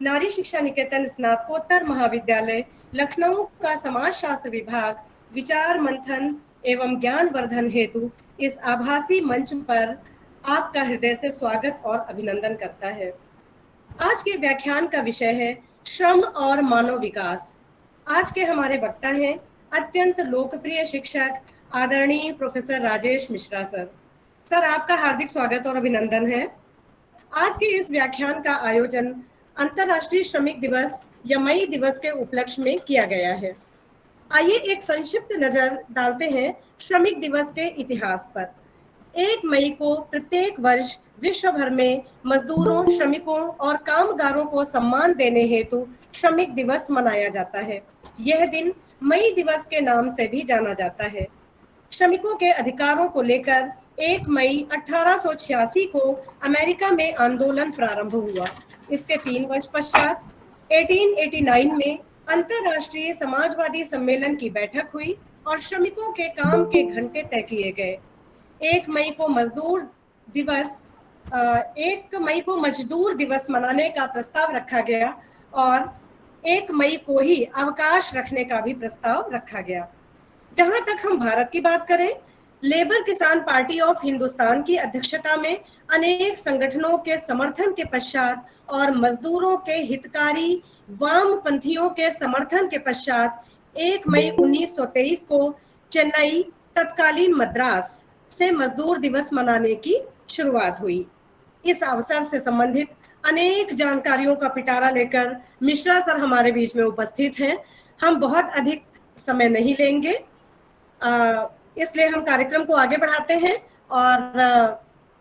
नारी शिक्षा निकेतन स्नातकोत्तर महाविद्यालय लखनऊ का समाज शास्त्र विभाग विचार मंथन एवं ज्ञान वर्धन हेतु इस आभासी मंच पर आपका हृदय से स्वागत और अभिनंदन करता है। आज के व्याख्यान का विषय है श्रम और मानव विकास। आज के हमारे वक्ता हैं अत्यंत लोकप्रिय शिक्षक आदरणीय professor Rajesh Mishra sir. Sir, आपका हार्दिक स्वागत और अभिनंदन है। आज के इस व्याख्यान का आयोजन अंतर्राष्ट्रीय श्रमिक दिवस या मई दिवस के उपलक्ष्य में किया गया है। आइए एक संक्षिप्त नजर डालते हैं श्रमिक दिवस के इतिहास पर। 1 मई को प्रत्येक वर्ष विश्व भर में मजदूरों, श्रमिकों और कामगारों को सम्मान देने हेतु श्रमिक दिवस मनाया जाता है। यह दिन मई दिवस के नाम से भी जाना जाता है। श्रमिकों के अधिकारों को लेकर 1 मई 1886 को अमेरिका में आंदोलन प्रारंभ हुआ। इसके 3 वर्ष पश्चात 1889 में अंतर्राष्ट्रीय समाजवादी सम्मेलन की बैठक हुई और श्रमिकों के काम के घंटे तय किए गए। 1 मई को मजदूर दिवस मनाने का प्रस्ताव रखा गया और 1 मई को ही अवकाश रखने का भी प्रस्ताव रखा गया। जहां तक हम भारत की बात करें, लेबर किसान पार्टी ऑफ हिंदुस्तान की अध्यक्षता में अनेक संगठनों के समर्थन के पश्चात और मजदूरों के हितकारी वामपंथियों के समर्थन के पश्चात 1 मई 1923 को चेन्नई, तत्कालीन मद्रास से मजदूर दिवस मनाने की शुरुआत हुई। इस अवसर से संबंधित अनेक जानकारियों का पिटारा लेकर मिश्रा सर हमारे बीच में उपस्थित हैं। हम बहुत अधिक समय नहीं लेंगे, इसलिए हम कार्यक्रम को आगे बढ़ाते हैं और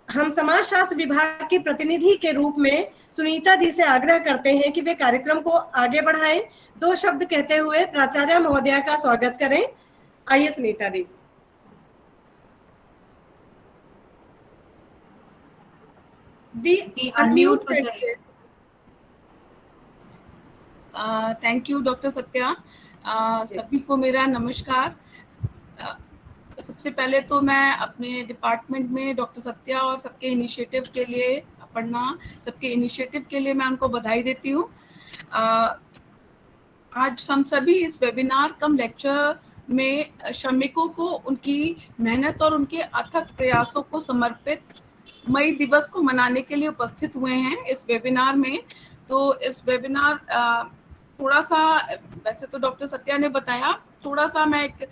हम समाज शास्त्र विभाग की प्रतिनिधि के रूप में सुनीता दी से आग्रह करते हैं कि वे कार्यक्रम को आगे बढ़ाएं। 2 शब्द कहते हुए प्राचार्य महोदया का स्वागत करें। आइए सुनीता दी। अनम्यूट हो जाइए। Thank you doctor Satya. सभी को मेरा नमस्कार। सबसे पहले तो मैं अपने डिपार्टमेंट में डॉक्टर सत्या और सबके इनिशिएटिव के लिए मैं उनको बधाई देती हूँ। आज हम सभी इस वेबिनार कम लेक्चर में श्रमिकों को उनकी मेहनत और उनके अथक प्रयासों को समर्पित मई दिवस को मनाने के लिए उपस्थित हुए हैं इस वेबिनार में। तो इस वेबिनार थोड़ा सा, वैसे तो डॉक्टर सत्या ने बताया, थोड़ा सा मैं एक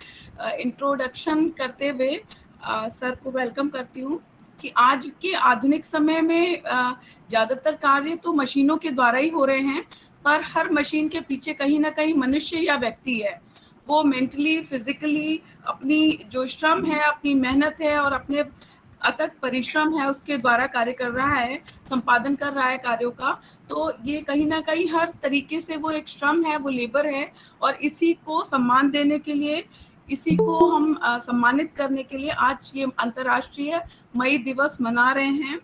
इंट्रोडक्शन करते हुए सर को वेलकम करती हूँ कि आज के आधुनिक समय में ज़्यादातर कार्य तो मशीनों के द्वारा ही हो रहे हैं, पर हर मशीन के पीछे कहीं ना कहीं मनुष्य या व्यक्ति है। वो मेंटली, फिजिकली अपनी जो श्रम है, अपनी मेहनत है और अपने अथक परिश्रम है उसके द्वारा कार्य कर रहा है, संपादन कर रहा है कार्यों का। तो ये कहीं ना कहीं हर तरीके से वो एक श्रम है, वो लेबर है और इसी को सम्मान देने के लिए, इसी को हम सम्मानित करने के लिए आज ये अंतर्राष्ट्रीय मई दिवस मना रहे हैं।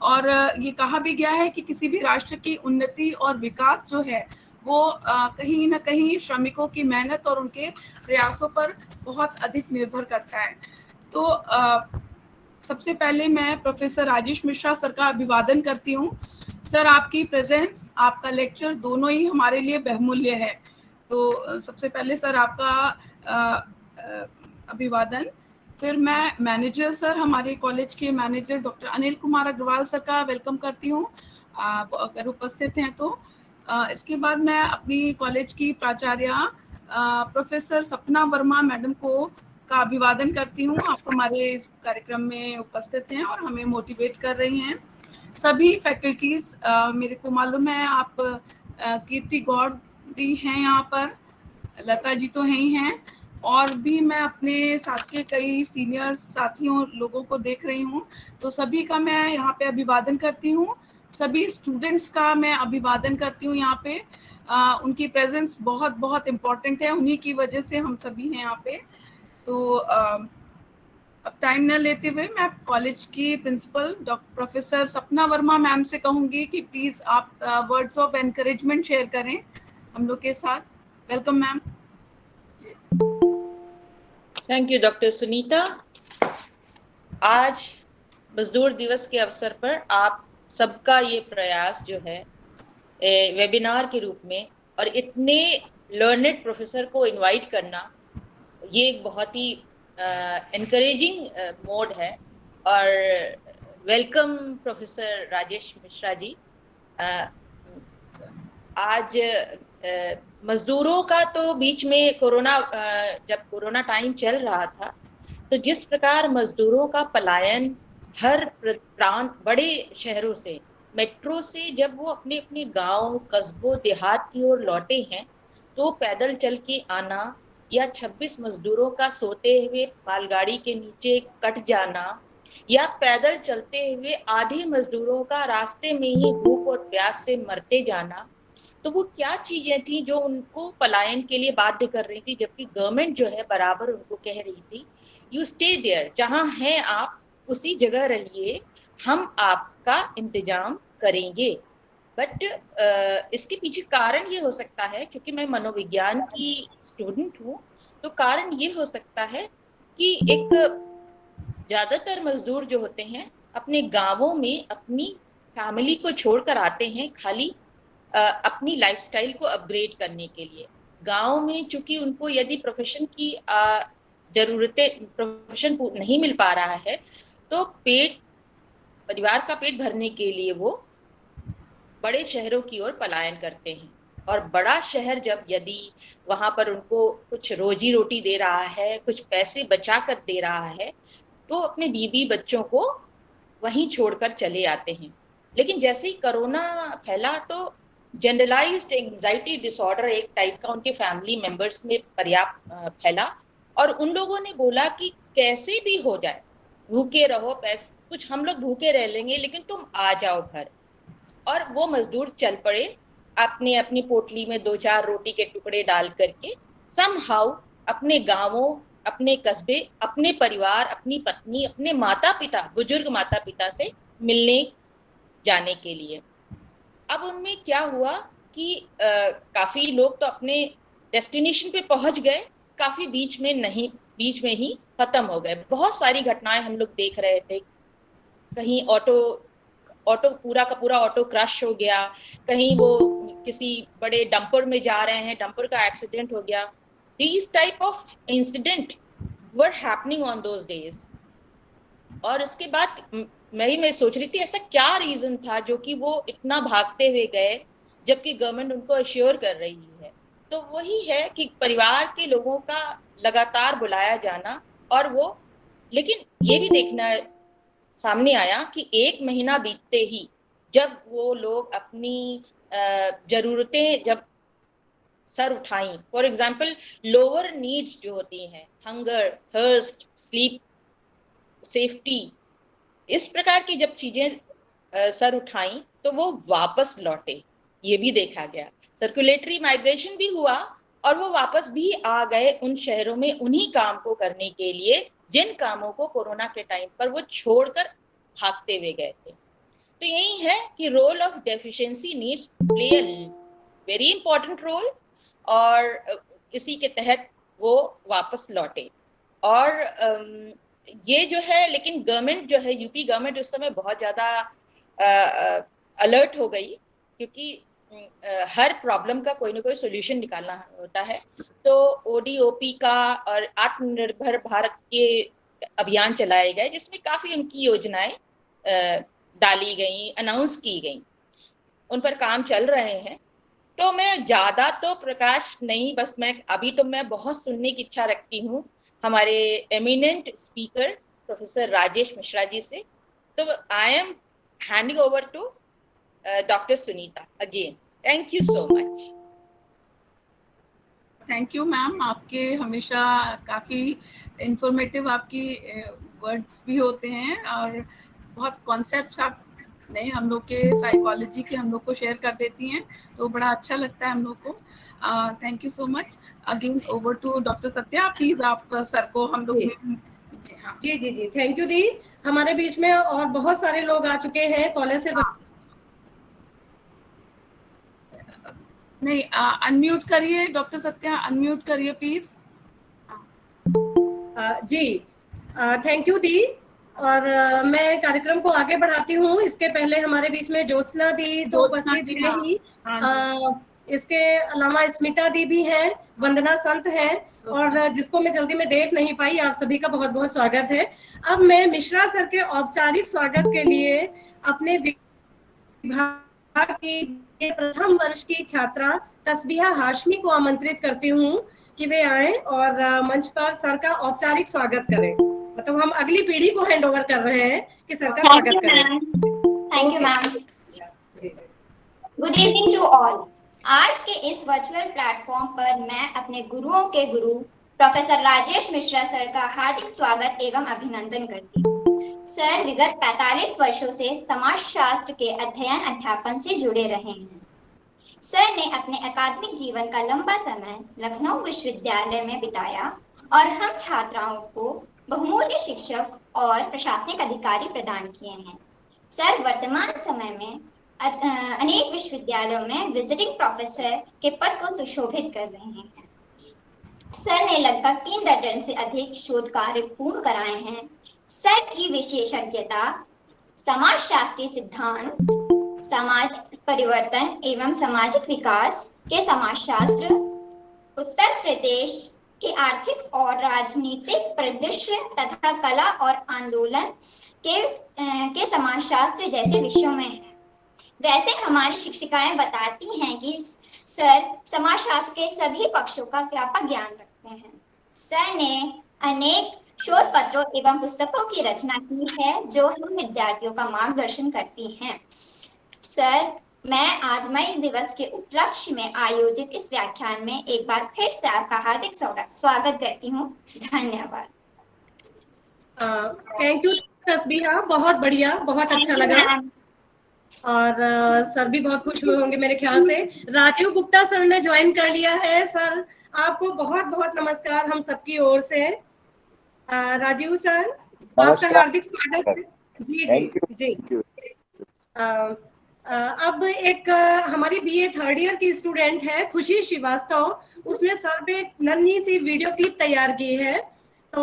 और ये कहा भी गया है कि किसी भी राष्ट्र की उन्नति और विकास जो है वो कहीं ना कहीं श्रमिकों की मेहनत और उनके प्रयासों पर बहुत अधिक निर्भर करता है। तो सबसे पहले मैं प्रोफेसर राजेश मिश्रा सर का अभिवादन करती हूँ। सर, आपकी प्रेजेंस, आपका लेक्चर दोनों ही हमारे लिए बहुमूल्य है। तो सबसे पहले सर आपका अभिवादन। फिर मैं मैनेजर सर, हमारे कॉलेज के manager doctor Anil Kumar Agarwal sir का वेलकम करती हूँ, अगर उपस्थित हैं तो। इसके बाद मैं अपनी कॉलेज की प्राचार्य प्रोफेसर सपना वर्मा मैडम का अभिवादन करती हूँ। आप हमारे इस कार्यक्रम में उपस्थित हैं और हमें मोटिवेट कर रही हैं। सभी फैकल्टीज, मेरे को मालूम है आप कीर्ति गौड़ दी हैं यहाँ पर, लता जी तो हैं ही हैं, और भी मैं अपने साथ के कई सीनियर साथियों लोगों को देख रही हूँ। तो सभी का मैं यहाँ पे अभिवादन करती हूँ। सभी स्टूडेंट्स का मैं अभिवादन करती हूँ यहाँ पे। उनकी प्रेजेंस बहुत बहुत इम्पोर्टेंट है, उन्हीं की वजह से हम सभी हैं यहाँ पे। तो अब टाइम न लेते हुए मैं कॉलेज की प्रिंसिपल डॉक्टर प्रोफेसर सपना वर्मा मैम से कहूँगी कि प्लीज़ आप वर्ड्स ऑफ एनकरेजमेंट शेयर करें हम लोग के साथ। Welcome ma'am. Thank you doctor Sunita. आज मजदूर दिवस के अवसर पर आप सबका ये प्रयास जो है वेबिनार के रूप में और इतने लर्नेड प्रोफेसर को इनवाइट करना, ये एक बहुत ही एनकरेजिंग मोड है। और वेलकम प्रोफेसर राजेश मिश्रा जी। आज मजदूरों का तो बीच में कोरोना, जब कोरोना टाइम चल रहा था, तो जिस प्रकार मजदूरों का पलायन हर प्रांत, बड़े शहरों से, मेट्रो से, जब वो अपने अपने गांव, कस्बों, देहात की ओर लौटे हैं, तो पैदल चल के आना या 26 मजदूरों का सोते हुए मालगाड़ी के नीचे कट जाना, या पैदल चलते हुए आधे मजदूरों का रास्ते में ही भूख और प्यास से मरते जाना, तो वो क्या चीजें थी जो उनको पलायन के लिए बाध्य कर रही थी, जबकि गवर्नमेंट जो है बराबर उनको कह रही थी यू स्टे देयर, जहां हैं आप उसी जगह रहिए, हम आपका इंतजाम करेंगे। बट इसके पीछे कारण ये हो सकता है, क्योंकि मैं मनोविज्ञान की स्टूडेंट हूँ, तो कारण ये हो सकता है कि एक ज्यादातर मजदूर जो होते हैं अपने गांवों में अपनी फैमिली को छोड़कर आते हैं खाली अपनी लाइफस्टाइल को अपग्रेड करने के लिए। गांव में चूंकि उनको यदि प्रोफेशन की जरूरतें, प्रोफेशन नहीं मिल पा रहा है, तो परिवार का पेट भरने के लिए वो बड़े शहरों की ओर पलायन करते हैं। और बड़ा शहर जब यदि वहां पर उनको कुछ रोजी रोटी दे रहा है, कुछ पैसे बचा कर दे रहा है, तो अपने बीवी बच्चों को वहीं छोड़कर चले आते हैं। लेकिन जैसे ही कोरोना फैला, तो जनरलाइज्ड एंजाइटी डिसऑर्डर एक टाइप का उनके फैमिली मेंबर्स में पर्याप्त फैला, और उन लोगों ने बोला कि कैसे भी हो जाए, भूखे रहो, पैसे कुछ हम लोग भूखे रह लेंगे, लेकिन तुम आ जाओ घर। और वो मजदूर चल पड़े अपने अपनी पोटली में 2-4 रोटी के टुकड़े डाल करके, समहाउ अपने गांवों, अपने कस्बे, अपने परिवार, अपनी पत्नी, अपने माता पिता, बुजुर्ग माता पिता से मिलने जाने के लिए। अब उनमें क्या हुआ कि काफी लोग तो अपने डेस्टिनेशन पे पहुंच गए, काफी बीच में ही खत्म हो गए। बहुत सारी घटनाएं हम लोग देख रहे थे, कहीं ऑटो पूरा का पूरा ऑटो क्रश हो गया, कहीं वो किसी बड़े डंपर में जा रहे हैं, डंपर का एक्सीडेंट हो गया। These type of incident were happening on those days. और उसके बाद मैं सोच रही थी ऐसा क्या रीजन था जो कि वो इतना भागते हुए गए, जबकि गवर्नमेंट उनको अश्योर कर रही है। तो वही है कि परिवार के लोगों का लगातार बुलाया जाना, और वो, लेकिन ये भी देखना सामने आया कि 1 महीना बीतते ही जब वो लोग अपनी जरूरतें जब सर उठाई, फॉर एग्जाम्पल लोअर नीड्स जो होती हैं, हंगर, थर्स्ट, स्लीप, सेफ्टी, इस प्रकार की जब चीजें सर उठाई, तो वो वापस लौटे। ये भी देखा गया, सर्कुलेटरी माइग्रेशन भी हुआ, और वो वापस भी आ गए उन शहरों में उन्हीं काम को करने के लिए जिन कामों को कोरोना के टाइम पर वो छोड़कर भागते हुए गए थे। तो यही है कि role of deficiency needs play a very important role, और इसी के तहत वो वापस लौटे। और ये जो है, लेकिन गवर्नमेंट जो है, यूपी गवर्नमेंट उस समय बहुत ज्यादा अलर्ट हो गई, क्योंकि हर प्रॉब्लम का कोई ना कोई सोल्यूशन निकालना होता है। तो ओडीओपी का और आत्मनिर्भर भारत के अभियान चलाए गए, जिसमें काफी उनकी योजनाएं डाली गई, अनाउंस की गई, उन पर काम चल रहे हैं। तो मैं ज्यादा तो प्रकाश नहीं, बस मैं बहुत सुनने की इच्छा रखती हूँ हमारे eminent speaker professor Rajesh Mishra ji से। तो I am handing over to doctor Sunita again. Thank you so much. Thank you ma'am, आपके हमेशा काफ़ी इंफॉर्मेटिव आपकी वर्ड्स भी होते हैं, और बहुत कॉन्सेप्ट्स आप ने हम लोग के साइकोलॉजी के हम लोग को शेयर कर देती हैं, तो बड़ा अच्छा लगता है हम लोग को। Thank you so much. Again over to doctor Satya, please आप सर को हम लोग में। जी हाँ, जी जी जी, थैंक यू दी। हमारे बीच में और बहुत सारे लोग आ चुके हैं कॉलेज से। नहीं, अनम्यूट करिए डॉक्टर सत्या, अनम्यूट करिए प्लीज। जी, थैंक यू दी। और मैं कार्यक्रम को आगे बढ़ाती हूँ। इसके पहले हमारे बीच में ज्योत्सना दी तो उपस्थित जी, है ही। हाँ इसके अलावा स्मिता दी भी हैं, वंदना संत हैं, और जिसको मैं जल्दी में देख नहीं पाई। आप सभी का बहुत बहुत स्वागत है। अब मैं मिश्रा सर के औपचारिक स्वागत के लिए अपने विभाग की प्रथम वर्ष की छात्रा तस्बीहा हाशमी को आमंत्रित करती हूँ कि वे आए और मंच पर सर का औपचारिक स्वागत करें। मतलब हम अगली पीढ़ी को हैंड ओवर कर रहे हैं कि सर का स्वागत करें। Thank you ma'am. Good evening to all. आज के इस वर्चुअल प्लेटफॉर्म पर मैं अपने गुरुओं के गुरु प्रोफेसर राजेश मिश्रा सर का हार्दिक स्वागत एवं अभिनंदन करती हूँ। सर विगत 45 वर्षों से समाजशास्त्र के अध्ययन अध्यापन से जुड़े रहे हैं। सर ने अपने अकादमिक जीवन का लंबा समय लखनऊ विश्वविद्यालय में बिताया और हम छात्राओं को बहुमूल्य शिक्षक और प्रशासनिक अधिकारी प्रदान किए हैं। सर वर्तमान समय में अनेक विश्वविद्यालयों में विजिटिंग प्रोफेसर के पद को सुशोभित कर रहे हैं। सर ने लगभग 3 दर्जन से अधिक शोध कार्य पूर्ण कराए हैं। सर की विशेषज्ञता समाजशास्त्रीय सिद्धांत, समाज परिवर्तन एवं सामाजिक विकास के समाजशास्त्र, उत्तर प्रदेश के आर्थिक और राजनीतिक परिदृश्य तथा कला और आंदोलन के समाजशास्त्र जैसे विषयों में है। वैसे हमारी शिक्षिकाएं बताती हैं कि सर समाजशास्त्र के सभी पक्षों का व्यापक ज्ञान रखते हैं। सर ने अनेक शोध पत्रों एवं पुस्तकों की रचना की है जो हम विद्यार्थियों का मार्गदर्शन करती हैं। सर मैं आज मई दिवस के उपलक्ष्य में आयोजित इस व्याख्यान में एक बार फिर से आपका हार्दिक स्वागत करती हूँ। धन्यवाद। थैंक यू तस्बीहा, बहुत बढ़िया, बहुत अच्छा लगा। और सर भी बहुत खुश हुए होंगे मेरे ख्याल से। राजीव गुप्ता सर ने ज्वाइन कर लिया है। सर आपको बहुत बहुत नमस्कार हम सबकी ओर से। राजीव सर आपका हार्दिक स्वागत। जी जी जी। अब एक हमारी बीए 3rd ईयर की स्टूडेंट है खुशी श्रीवास्तव, उसने सर पे एक नन्ही सी वीडियो क्लिप तैयार की है। तो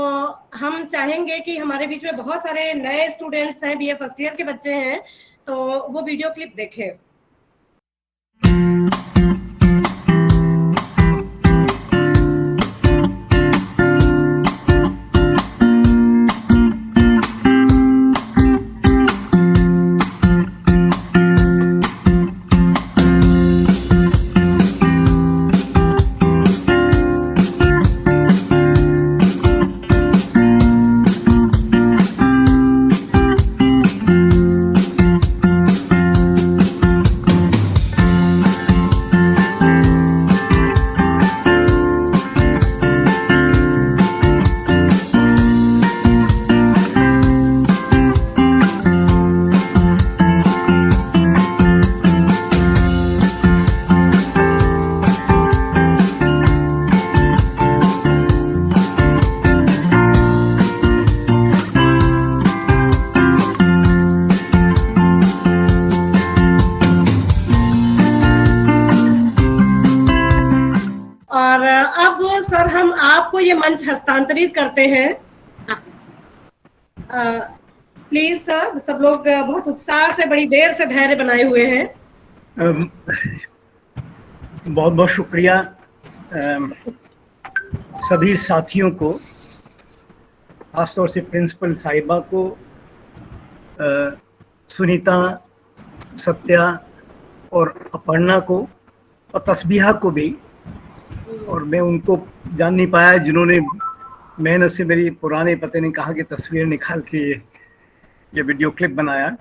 हम चाहेंगे कि हमारे बीच में बहुत सारे नए स्टूडेंट्स हैं, बीए 1st ईयर के बच्चे हैं, तो वो वीडियो क्लिप देखें। सर हम आपको ये मंच हस्तांतरित करते हैं। प्लीज सर, सब लोग बहुत उत्साह से बड़ी देर से धैर्य बनाए हुए हैं। बहुत बहुत शुक्रिया सभी साथियों को, खासतौर से प्रिंसिपल साहिबा को, सुनीता, सत्या और अपर्णा को और तस्बीहा को भी। और मैं उनको जान नहीं पाया जिन्होंने मेहनत से मेरी पुराने पते ने कहा कि तस्वीर निकाल के ये वीडियो क्लिप बनाया।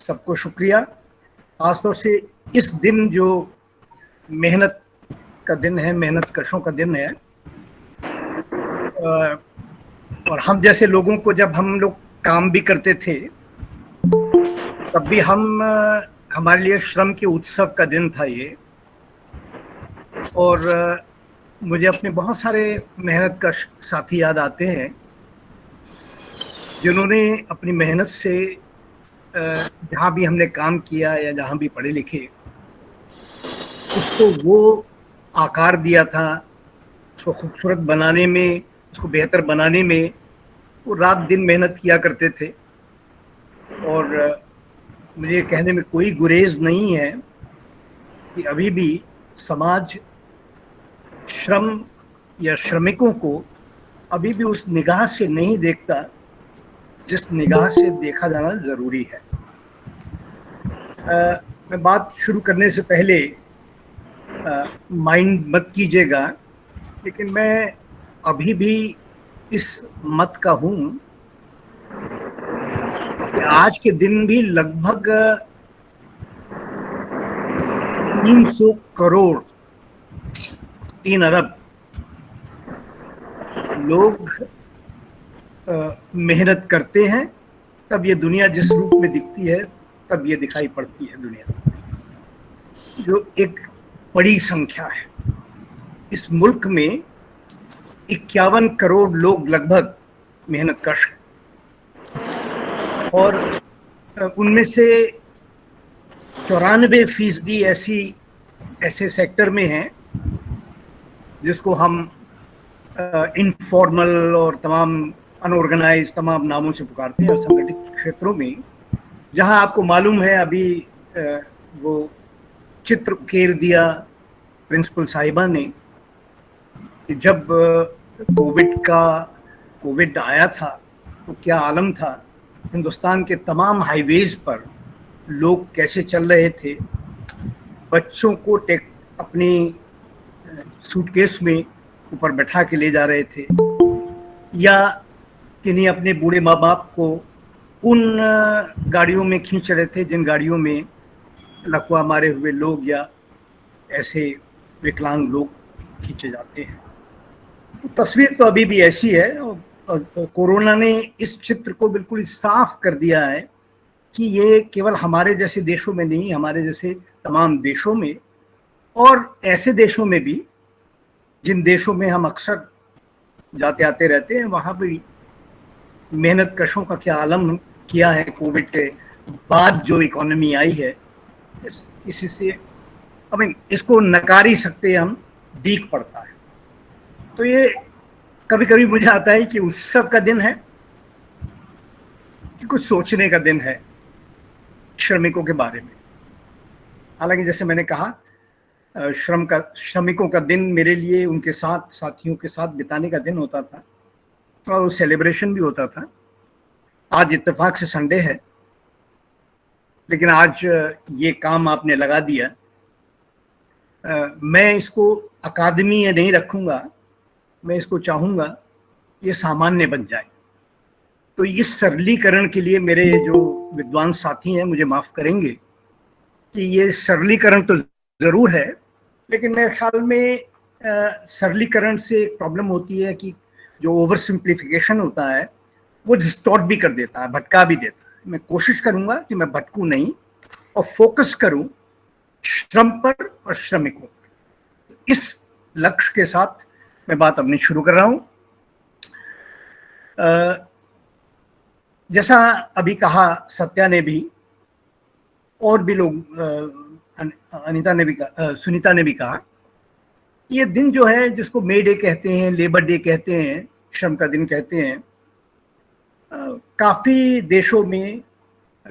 सबको शुक्रिया। खासतौर से इस दिन जो मेहनत का दिन है, मेहनत कशों का दिन है, और हम जैसे लोगों को जब हम लोग काम भी करते थे तब भी हमारे लिए श्रम के उत्सव का दिन था ये। और मुझे अपने बहुत सारे मेहनत का साथी याद आते हैं जिन्होंने अपनी मेहनत से जहाँ भी हमने काम किया या जहाँ भी पढ़े लिखे उसको वो आकार दिया था, उसको खूबसूरत बनाने में, उसको बेहतर बनाने में वो रात दिन मेहनत किया करते थे। और मुझे कहने में कोई गुरेज नहीं है कि अभी भी समाज श्रम या श्रमिकों को अभी भी उस निगाह से नहीं देखता जिस निगाह से देखा जाना जरूरी है। मैं बात शुरू करने से पहले माइंड मत कीजिएगा, लेकिन मैं अभी भी इस मत का हूं कि आज के दिन भी लगभग 300 करोड़ 3 अरब लोग मेहनत करते हैं, तब ये दुनिया जिस रूप में दिखती है तब ये दिखाई पड़ती है दुनिया, जो एक बड़ी संख्या है। इस मुल्क में 51 करोड़ लोग लगभग मेहनतकश हैं और उनमें से 94% ऐसे सेक्टर में हैं जिसको हम इनफॉर्मल और तमाम अनऑर्गेनाइज तमाम नामों से पुकारते हैं। असंगठित क्षेत्रों में जहां आपको मालूम है अभी वो चित्र उकेर दिया प्रिंसिपल साहिबा ने कि जब कोविड आया था तो क्या आलम था। हिंदुस्तान के तमाम हाईवेज पर लोग कैसे चल रहे थे, बच्चों को अपनी सूटकेस में ऊपर बैठा के ले जा रहे थे या किन्हीं अपने बूढ़े माँ बाप को उन गाड़ियों में खींच रहे थे जिन गाड़ियों में लकवा मारे हुए लोग या ऐसे विकलांग लोग खींचे जाते हैं। तो तस्वीर तो अभी भी ऐसी है और कोरोना ने इस चित्र को बिल्कुल साफ कर दिया है कि ये केवल हमारे जैसे देशों में नहीं, हमारे जैसे तमाम देशों में और ऐसे देशों में भी जिन देशों में हम अक्सर जाते आते रहते हैं, वहाँ भी मेहनत कशों का क्या आलम किया है। कोविड के बाद जो इकोनॉमी आई है, किसी से इसको नकार ही सकते हैं हम, दीख पड़ता है। तो ये कभी कभी मुझे आता है कि उत्सव का दिन है कि कुछ सोचने का दिन है श्रमिकों के बारे में। हालांकि जैसे मैंने कहा, श्रमिकों का दिन मेरे लिए उनके साथ, साथियों के साथ बिताने का दिन होता था और सेलिब्रेशन भी होता था। आज इत्तेफाक से संडे है, लेकिन आज ये काम आपने लगा दिया। मैं इसको अकादमी नहीं रखूँगा, मैं इसको चाहूँगा ये सामान्य बन जाए। तो इस सरलीकरण के लिए मेरे जो विद्वान साथी हैं मुझे माफ़ करेंगे कि ये सरलीकरण तो ज़रूर है, लेकिन मेरे ख्याल में सरलीकरण से एक प्रॉब्लम होती है कि जो ओवर सिंप्लीफिकेशन होता है वो डिस्टॉर्ट भी कर देता है, भटका भी देता है। मैं कोशिश करूंगा कि मैं भटकूं नहीं और फोकस करूं श्रम पर और श्रमिकों पर। इस लक्ष्य के साथ मैं बात अपनी शुरू कर रहा हूं। जैसा अभी कहा सत्या ने भी और भी लोग, अनीता ने भी कहा, सुनीता ने भी कहा, ये दिन जो है जिसको मे डे कहते हैं, लेबर डे कहते हैं, श्रम का दिन कहते हैं, काफ़ी देशों में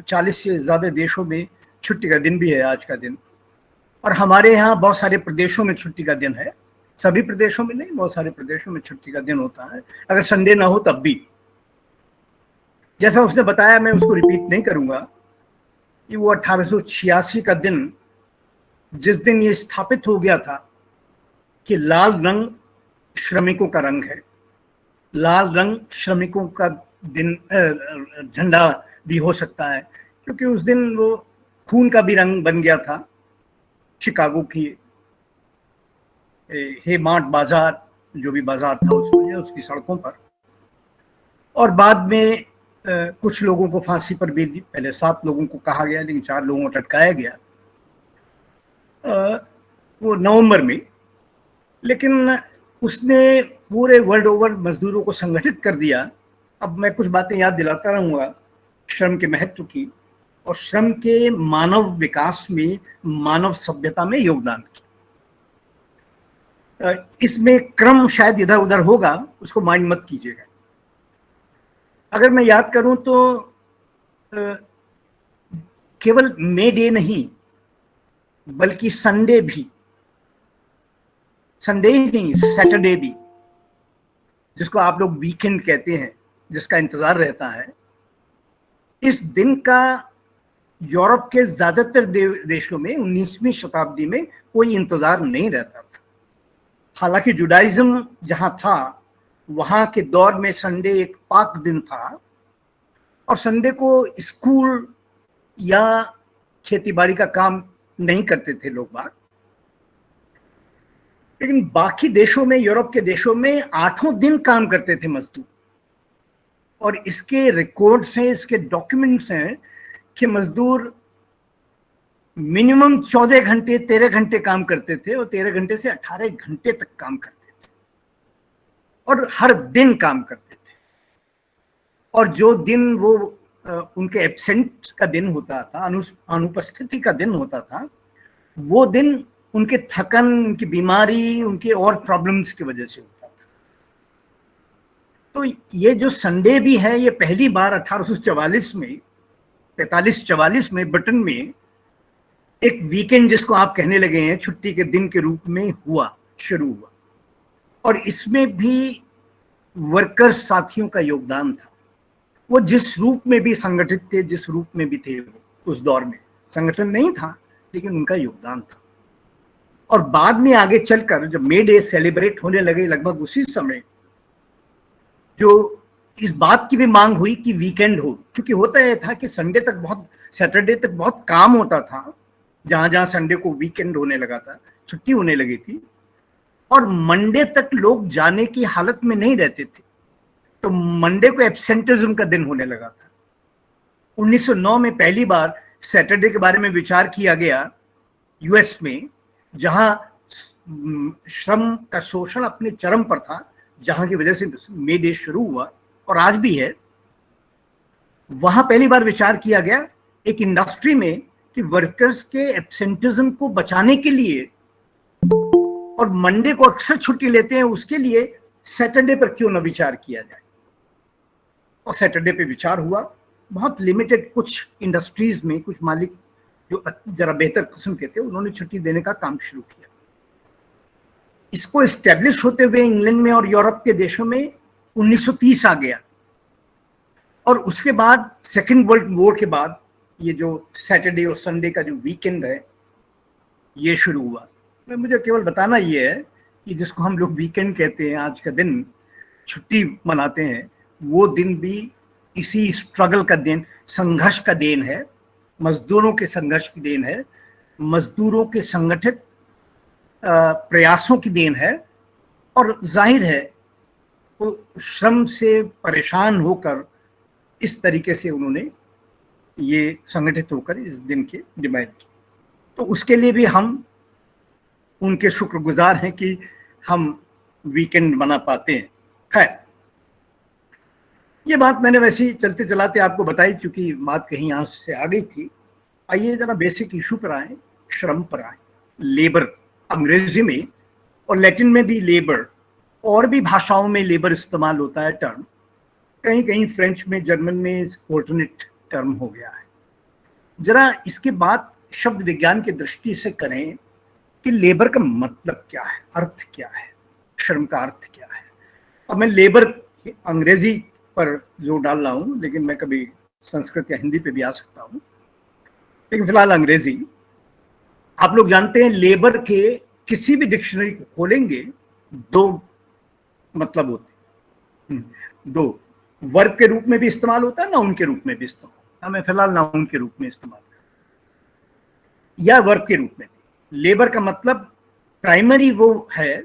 40 से ज़्यादा देशों में छुट्टी का दिन भी है आज का दिन। और हमारे यहाँ बहुत सारे प्रदेशों में छुट्टी का दिन है, सभी प्रदेशों में नहीं, बहुत सारे प्रदेशों में छुट्टी का दिन होता है, अगर संडे ना हो तब भी। जैसा उसने बताया, मैं उसको रिपीट नहीं करूँगा कि वो 1886 का दिन, जिस दिन ये स्थापित हो गया था कि लाल रंग श्रमिकों का रंग है, लाल रंग श्रमिकों का दिन, झंडा भी हो सकता है, क्योंकि उस दिन वो खून का भी रंग बन गया था। शिकागो की हेमार्ट बाजार, जो भी बाजार था उसकी सड़कों पर, और बाद में कुछ लोगों को फांसी पर भी, पहले 7 लोगों को कहा गया लेकिन 4 लोगों को लटकाया गया वो नवंबर में। लेकिन उसने पूरे वर्ल्ड ओवर मजदूरों को संगठित कर दिया। अब मैं कुछ बातें याद दिलाता रहूँगा श्रम के महत्व की और श्रम के मानव विकास में, मानव सभ्यता में योगदान की। इसमें क्रम शायद इधर उधर होगा, उसको माइंड मत कीजिएगा। अगर मैं याद करूं तो केवल मे डे नहीं बल्कि संडे भी, संडे ही नहीं सैटरडे भी, जिसको आप लोग वीकेंड कहते हैं, जिसका इंतजार रहता है, इस दिन का यूरोप के ज्यादातर देशों में 19वीं शताब्दी में कोई इंतजार नहीं रहता था। हालांकि जुडाइज्म जहां था वहां के दौर में संडे एक पाक दिन था और संडे को स्कूल या खेतीबाड़ी का काम नहीं करते थे लोग बाग। लेकिन बाकी देशों में, यूरोप के देशों में 8 दिन काम करते थे मजदूर, और इसके रिकॉर्ड्स हैं, इसके डॉक्यूमेंट्स हैं कि मजदूर मिनिमम 14 घंटे 13 घंटे काम करते थे और 13 घंटे से 18 घंटे तक काम करते थे और हर दिन काम करते थे। और जो दिन वो उनके एब्सेंट का दिन होता था, अनुपस्थिति का दिन होता था, वो दिन उनके थकन, उनकी बीमारी, उनके और प्रॉब्लम्स की वजह से होता था। तो ये जो संडे भी है, ये पहली बार 1844 में, 43-44 में ब्रिटेन में एक वीकेंड, जिसको आप कहने लगे हैं, छुट्टी के दिन के रूप में शुरू हुआ। और इसमें भी वर्कर्स साथियों का योगदान था। वो जिस रूप में भी संगठित थे, जिस रूप में भी थे, वो उस दौर में संगठन नहीं था लेकिन उनका योगदान था। और बाद में आगे चलकर जब मे डे सेलिब्रेट होने लगे, लगभग उसी समय जो इस बात की भी मांग हुई कि वीकेंड हो, क्योंकि होता यह था कि संडे तक बहुत, सैटरडे तक बहुत काम होता था, जहां जहां संडे को वीकेंड होने लगा था, छुट्टी होने लगी थी, और मंडे तक लोग जाने की हालत में नहीं रहते थे, तो मंडे को एब्सेंटिज्म का दिन होने लगा था। 1909 में पहली बार सैटरडे के बारे में विचार किया गया यूएस में, जहां श्रम का शोषण अपने चरम पर था, जहां की वजह से मे डे शुरू हुआ और आज भी है। वहां पहली बार विचार किया गया एक इंडस्ट्री में कि वर्कर्स के एब्सेंटिज्म को बचाने के लिए, और मंडे को अक्सर छुट्टी लेते हैं, उसके लिए सैटरडे पर क्यों ना विचार किया जाए। और सैटरडे पे विचार हुआ। बहुत लिमिटेड कुछ इंडस्ट्रीज में कुछ मालिक जो जरा बेहतर किस्म के थे, उन्होंने छुट्टी देने का काम शुरू किया। इसको एस्टेब्लिश होते हुए इंग्लैंड में और यूरोप के देशों में 1930 आ गया। और उसके बाद सेकेंड वर्ल्ड वॉर के बाद ये जो सैटरडे और संडे का जो वीकेंड है, ये शुरू हुआ। मुझे केवल बताना ये है कि जिसको हम लोग वीकेंड कहते हैं, आज का दिन छुट्टी मनाते हैं, वो दिन भी इसी स्ट्रगल का दिन, संघर्ष का देन है, मजदूरों के संघर्ष की देन है, मजदूरों के संगठित प्रयासों की देन है। और जाहिर है वो श्रम से परेशान होकर इस तरीके से उन्होंने ये संगठित होकर इस दिन की डिमांड की। तो उसके लिए भी हम उनके शुक्रगुजार हैं कि हम वीकेंड मना पाते हैं। खैर, ये बात मैंने वैसे ही चलते चलाते आपको बताई, चूंकि बात कहीं यहाँ से आ गई थी। आइए जरा बेसिक इशू पर आए, श्रम पर आए। लेबर अंग्रेजी में और लैटिन में भी लेबर, और भी भाषाओं में लेबर इस्तेमाल होता है टर्म, कहीं कहीं फ्रेंच में, जर्मन में ऑल्टरनेट टर्म हो गया है। जरा इसके बात शब्द विज्ञान की दृष्टि से करें कि लेबर का मतलब क्या है, अर्थ क्या है, श्रम का अर्थ क्या है। अब मैं लेबर अंग्रेजी पर जोर डाल रहा हूँ, लेकिन मैं कभी संस्कृत या हिंदी पे भी आ सकता हूँ, लेकिन फिलहाल अंग्रेजी। आप लोग जानते हैं लेबर के किसी भी डिक्शनरी को खोलेंगे 2 मतलब होते हैं। 2 वर्ब के रूप में भी इस्तेमाल होता है, नाउन के रूप में भी इस्तेमाल होता है। मैं फिलहाल नाउन के रूप में इस्तेमाल कर, या वर्ब के रूप में भी। लेबर का मतलब प्राइमरी वो है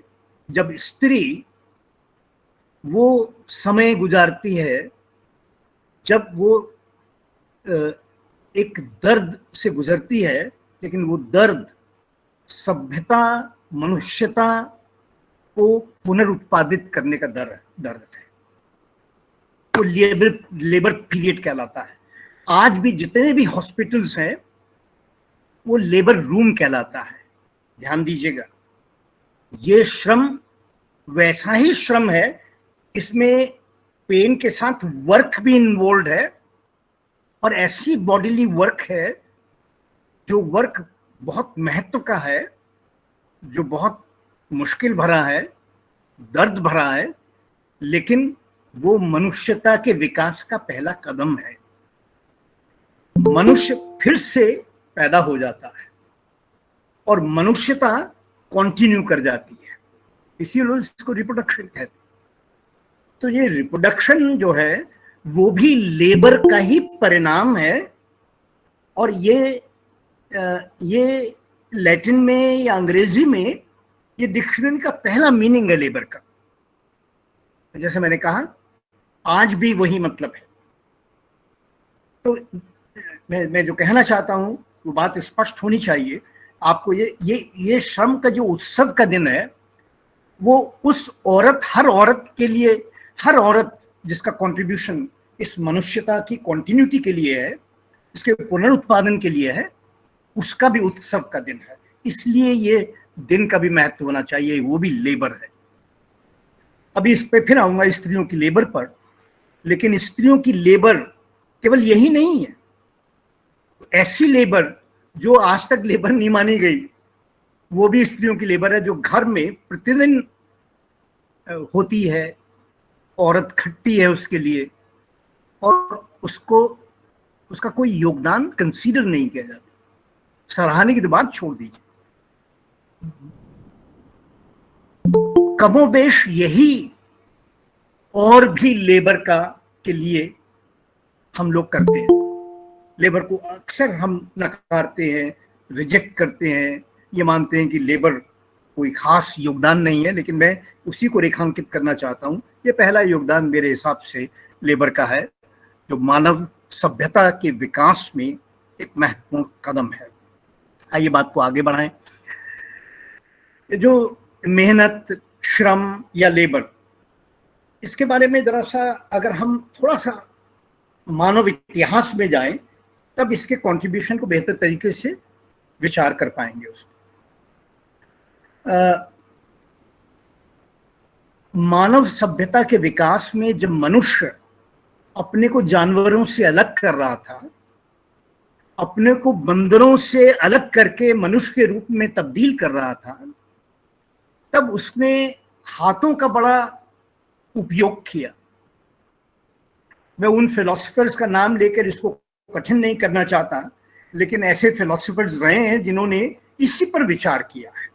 जब स्त्री वो समय गुजारती है, जब वो एक दर्द से गुजरती है, लेकिन वो दर्द सभ्यता, मनुष्यता को पुनरुत्पादित करने का दर्द है। तो लेबर पीरियड कहलाता है। आज भी जितने भी हॉस्पिटल्स हैं वो लेबर रूम कहलाता है। ध्यान दीजिएगा, ये श्रम वैसा ही श्रम है, इसमें पेन के साथ वर्क भी इन्वॉल्व है, और ऐसी बॉडीली वर्क है जो वर्क बहुत महत्व का है, जो बहुत मुश्किल भरा है, दर्द भरा है, लेकिन वो मनुष्यता के विकास का पहला कदम है। मनुष्य फिर से पैदा हो जाता है और मनुष्यता कंटिन्यू कर जाती है, इसीलिए इसको रिप्रोडक्शन कहते हैं। तो ये रिप्रोडक्शन जो है वो भी लेबर का ही परिणाम है, और ये लैटिन में या अंग्रेजी में ये डिक्शनरी का पहला मीनिंग है लेबर का। जैसे मैंने कहा, आज भी वही मतलब है। तो मैं जो कहना चाहता हूं वो बात स्पष्ट होनी चाहिए आपको। ये श्रम का जो उत्सव का दिन है, वो उस औरत, हर औरत के लिए, हर औरत जिसका कंट्रीब्यूशन इस मनुष्यता की कंटिन्यूटी के लिए है, इसके पुनरुत्पादन के लिए है, उसका भी उत्सव का दिन है। इसलिए ये दिन का भी महत्व होना चाहिए, वो भी लेबर है। अभी इस पे फिर आऊंगा, स्त्रियों की लेबर पर। लेकिन स्त्रियों की लेबर केवल यही नहीं है, ऐसी लेबर जो आज तक लेबर नहीं मानी गई, वो भी स्त्रियों की लेबर है, जो घर में प्रतिदिन होती है। औरत खटती है उसके लिए, और उसका कोई योगदान कंसीडर नहीं किया जाता। सराहने की तो बात छोड़ दीजिए। कमोबेश यही और भी लेबर के लिए हम लोग करते हैं। लेबर को अक्सर हम नकारते हैं, रिजेक्ट करते हैं, ये मानते हैं कि लेबर कोई खास योगदान नहीं है, लेकिन मैं उसी को रेखांकित करना चाहता हूं। ये पहला योगदान मेरे हिसाब से लेबर का है, जो मानव सभ्यता के विकास में एक महत्वपूर्ण कदम है। आइए बात को आगे बढ़ाएं। जो मेहनत, श्रम या लेबर, इसके बारे में जरा सा अगर हम थोड़ा सा मानव इतिहास में जाएं, तब इसके कंट्रीब्यूशन को बेहतर तरीके से विचार कर पाएंगे। उसको मानव सभ्यता के विकास में जब मनुष्य अपने को जानवरों से अलग कर रहा था, अपने को बंदरों से अलग करके मनुष्य के रूप में तब्दील कर रहा था, तब उसने हाथों का बड़ा उपयोग किया। मैं उन फिलोसफर्स का नाम लेकर इसको कठिन नहीं करना चाहता, लेकिन ऐसे फिलोसफर्स रहे हैं जिन्होंने इसी पर विचार किया है।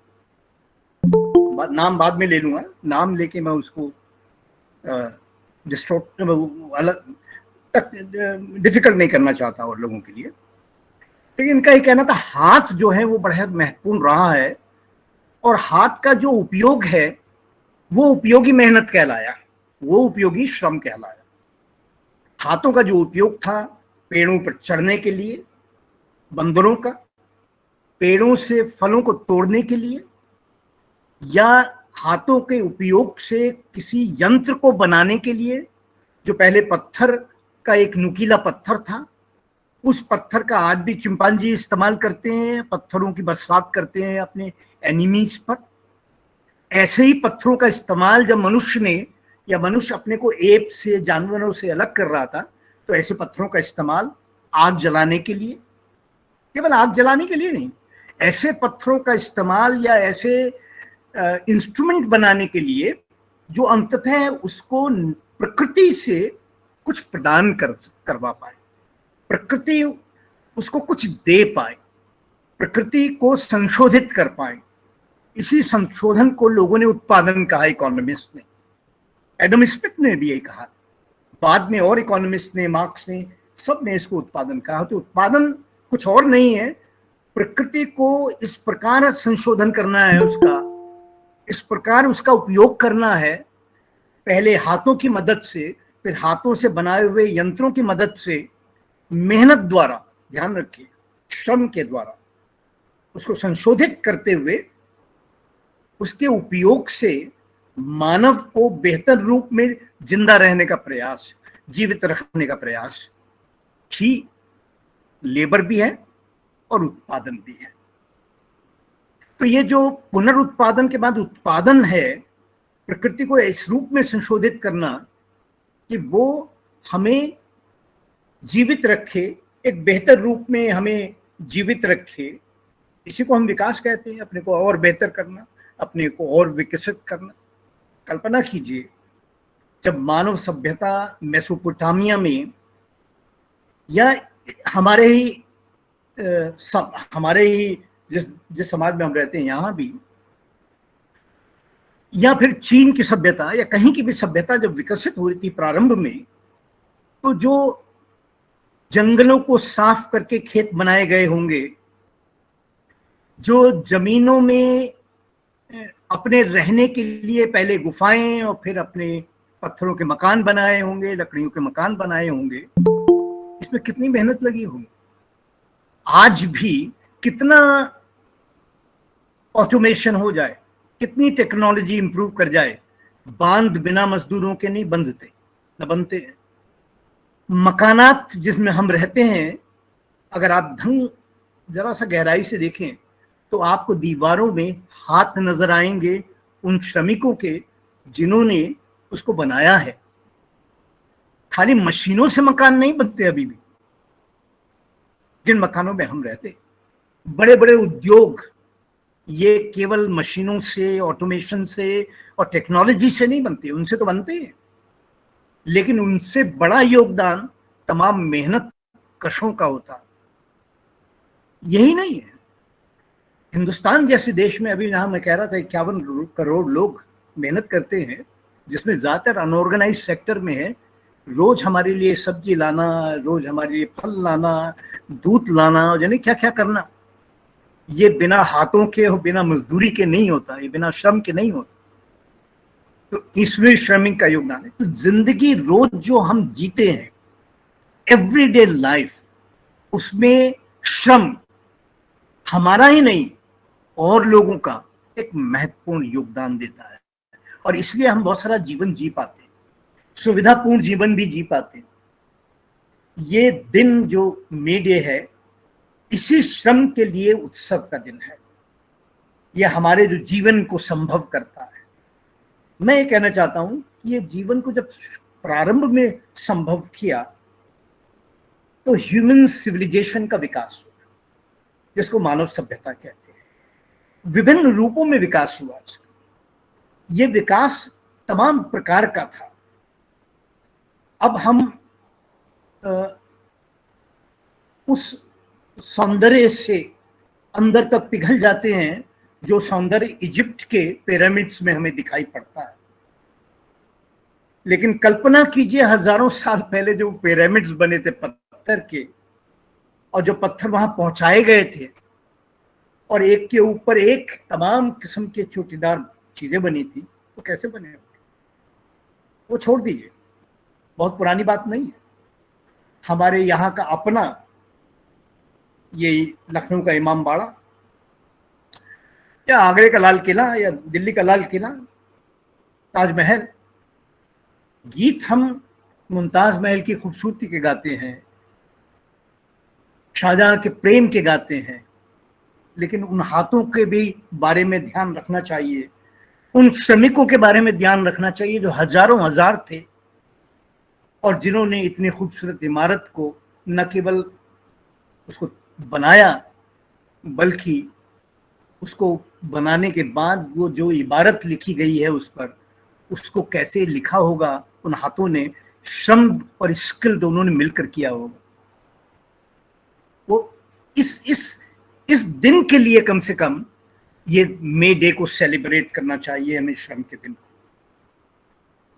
नाम बाद में ले लूंगा, नाम लेके मैं उसको अलग तक डिफिकल्ट नहीं करना चाहता और लोगों के लिए। लेकिन इनका ये कहना था, हाथ जो है वो बड़ा महत्वपूर्ण रहा है, और हाथ का जो उपयोग है वो उपयोगी मेहनत कहलाया, वो उपयोगी श्रम कहलाया। हाथों का जो उपयोग था पेड़ों पर चढ़ने के लिए, बंदरों का पेड़ों से फलों को तोड़ने के लिए, या हाथों के उपयोग से किसी यंत्र को बनाने के लिए, जो पहले पत्थर का एक नुकीला पत्थर था, उस पत्थर का आज भी चिंपांजी इस्तेमाल करते हैं, पत्थरों की बरसात करते हैं अपने एनिमीज पर। ऐसे ही पत्थरों का इस्तेमाल जब मनुष्य अपने को एप से, जानवरों से अलग कर रहा था, तो ऐसे पत्थरों का इस्तेमाल आग जलाने के लिए, केवल आग जलाने के लिए नहीं, ऐसे पत्थरों का इस्तेमाल या ऐसे इंस्ट्रूमेंट बनाने के लिए जो अंततः उसको प्रकृति से कुछ प्रदान करवा पाए, प्रकृति उसको कुछ दे पाए, प्रकृति को संशोधित कर पाए। इसी संशोधन को लोगों ने उत्पादन कहा, इकोनॉमिस्ट ने, एडम स्मिथ ने भी यही कहा, बाद में और इकोनॉमिस्ट ने, मार्क्स ने, सब ने इसको उत्पादन कहा। तो उत्पादन कुछ और नहीं है, प्रकृति को इस प्रकार संशोधन करना है, इस प्रकार उसका उपयोग करना है, पहले हाथों की मदद से, फिर हाथों से बनाए हुए यंत्रों की मदद से, मेहनत द्वारा, ध्यान रखिए, श्रम के द्वारा उसको संशोधित करते हुए उसके उपयोग से मानव को बेहतर रूप में जिंदा रहने का प्रयास, जीवित रखने का प्रयास ही लेबर भी है और उत्पादन भी है। तो ये जो पुनरुत्पादन के बाद उत्पादन है, प्रकृति को इस रूप में संशोधित करना, कि वो हमें जीवित रखे, एक बेहतर रूप में हमें जीवित रखे। इसी को हम विकास कहते हैं, अपने को और बेहतर करना, अपने को और विकसित करना। कल्पना कीजिए जब मानव सभ्यता मेसोपोटामिया में या हमारे ही जिस समाज में हम रहते हैं यहाँ भी, या फिर चीन की सभ्यता या कहीं की भी सभ्यता जब विकसित हो रही थी प्रारंभ में, तो जो जंगलों को साफ करके खेत बनाए गए होंगे, जो जमीनों में अपने रहने के लिए पहले गुफाएं और फिर अपने पत्थरों के मकान बनाए होंगे, लकड़ियों के मकान बनाए होंगे, इसमें कितनी मेहनत लगी होगी। आज भी कितना ऑटोमेशन हो जाए, कितनी टेक्नोलॉजी इंप्रूव कर जाए, बांध बिना मजदूरों के नहीं बनते, न बनते हैं। मकानात जिसमें हम रहते हैं, अगर आप जरा सा गहराई से देखें तो आपको दीवारों में हाथ नजर आएंगे उन श्रमिकों के जिन्होंने उसको बनाया है। खाली मशीनों से मकान नहीं बनते अभी भी। जिन मकानों में हम रहते, बड़े बड़े उद्योग, ये केवल मशीनों से, ऑटोमेशन से और टेक्नोलॉजी से नहीं बनते, उनसे तो बनते हैं, लेकिन उनसे बड़ा योगदान तमाम मेहनत कशों का होता है। यही नहीं है, हिंदुस्तान जैसे देश में अभी जहां मैं कह रहा था 51 करोड़ लोग मेहनत करते हैं, जिसमें ज्यादातर अनऑर्गेनाइज सेक्टर में है। रोज हमारे लिए सब्जी लाना, रोज हमारे लिए फल लाना, दूध लाना और जाने क्या क्या करना, ये बिना हाथों के और बिना मजदूरी के नहीं होता, ये बिना श्रम के नहीं होता। तो इसमें श्रमिक का योगदान है। तो जिंदगी रोज जो हम जीते हैं, एवरीडे लाइफ, उसमें श्रम हमारा ही नहीं और लोगों का एक महत्वपूर्ण योगदान देता है, और इसलिए हम बहुत सारा जीवन जी पाते हैं, सुविधापूर्ण जीवन भी जी पाते हैं। ये दिन जो मे डे है, इसी श्रम के लिए उत्सव का दिन है। यह हमारे जो जीवन को संभव करता है। मैं ये कहना चाहता हूं कि ये जीवन को जब प्रारंभ में संभव किया तो ह्यूमन सिविलाइजेशन का विकास हुआ, जिसको मानव सभ्यता कहते हैं। विभिन्न रूपों में विकास हुआ। ये विकास तमाम प्रकार का था। अब हम उस सौंदर्य से अंदर तक पिघल जाते हैं जो सौंदर्य इजिप्ट के पिरामिड्स में हमें दिखाई पड़ता है। लेकिन कल्पना कीजिए, हजारों साल पहले जो पिरामिड्स बने थे पत्थर के, और जो पत्थर वहां पहुंचाए गए थे, और एक के ऊपर एक तमाम किस्म के चोटीदार चीजें बनी थी, वो कैसे बने होंगे? वो छोड़ दीजिए, बहुत पुरानी बात नहीं है। हमारे यहाँ का अपना ये लखनऊ का इमाम बाड़ा, या आगरे का लाल किला, या दिल्ली का लाल किला, ताजमहल, गीत हम मुमताज महल की खूबसूरती के गाते हैं, शाहजहां के प्रेम के गाते हैं, लेकिन उन हाथों के भी बारे में ध्यान रखना चाहिए, उन श्रमिकों के बारे में ध्यान रखना चाहिए जो हजारों हजार थे, और जिन्होंने इतनी खूबसूरत इमारत को न केवल उसको बनाया, बल्कि उसको बनाने के बाद वो जो इबारत लिखी गई है उस पर, उसको कैसे लिखा होगा, उन हाथों ने श्रम और स्किल दोनों ने मिलकर किया होगा। वो इस दिन के लिए कम से कम ये मे डे को सेलिब्रेट करना चाहिए हमें, श्रम के दिन को,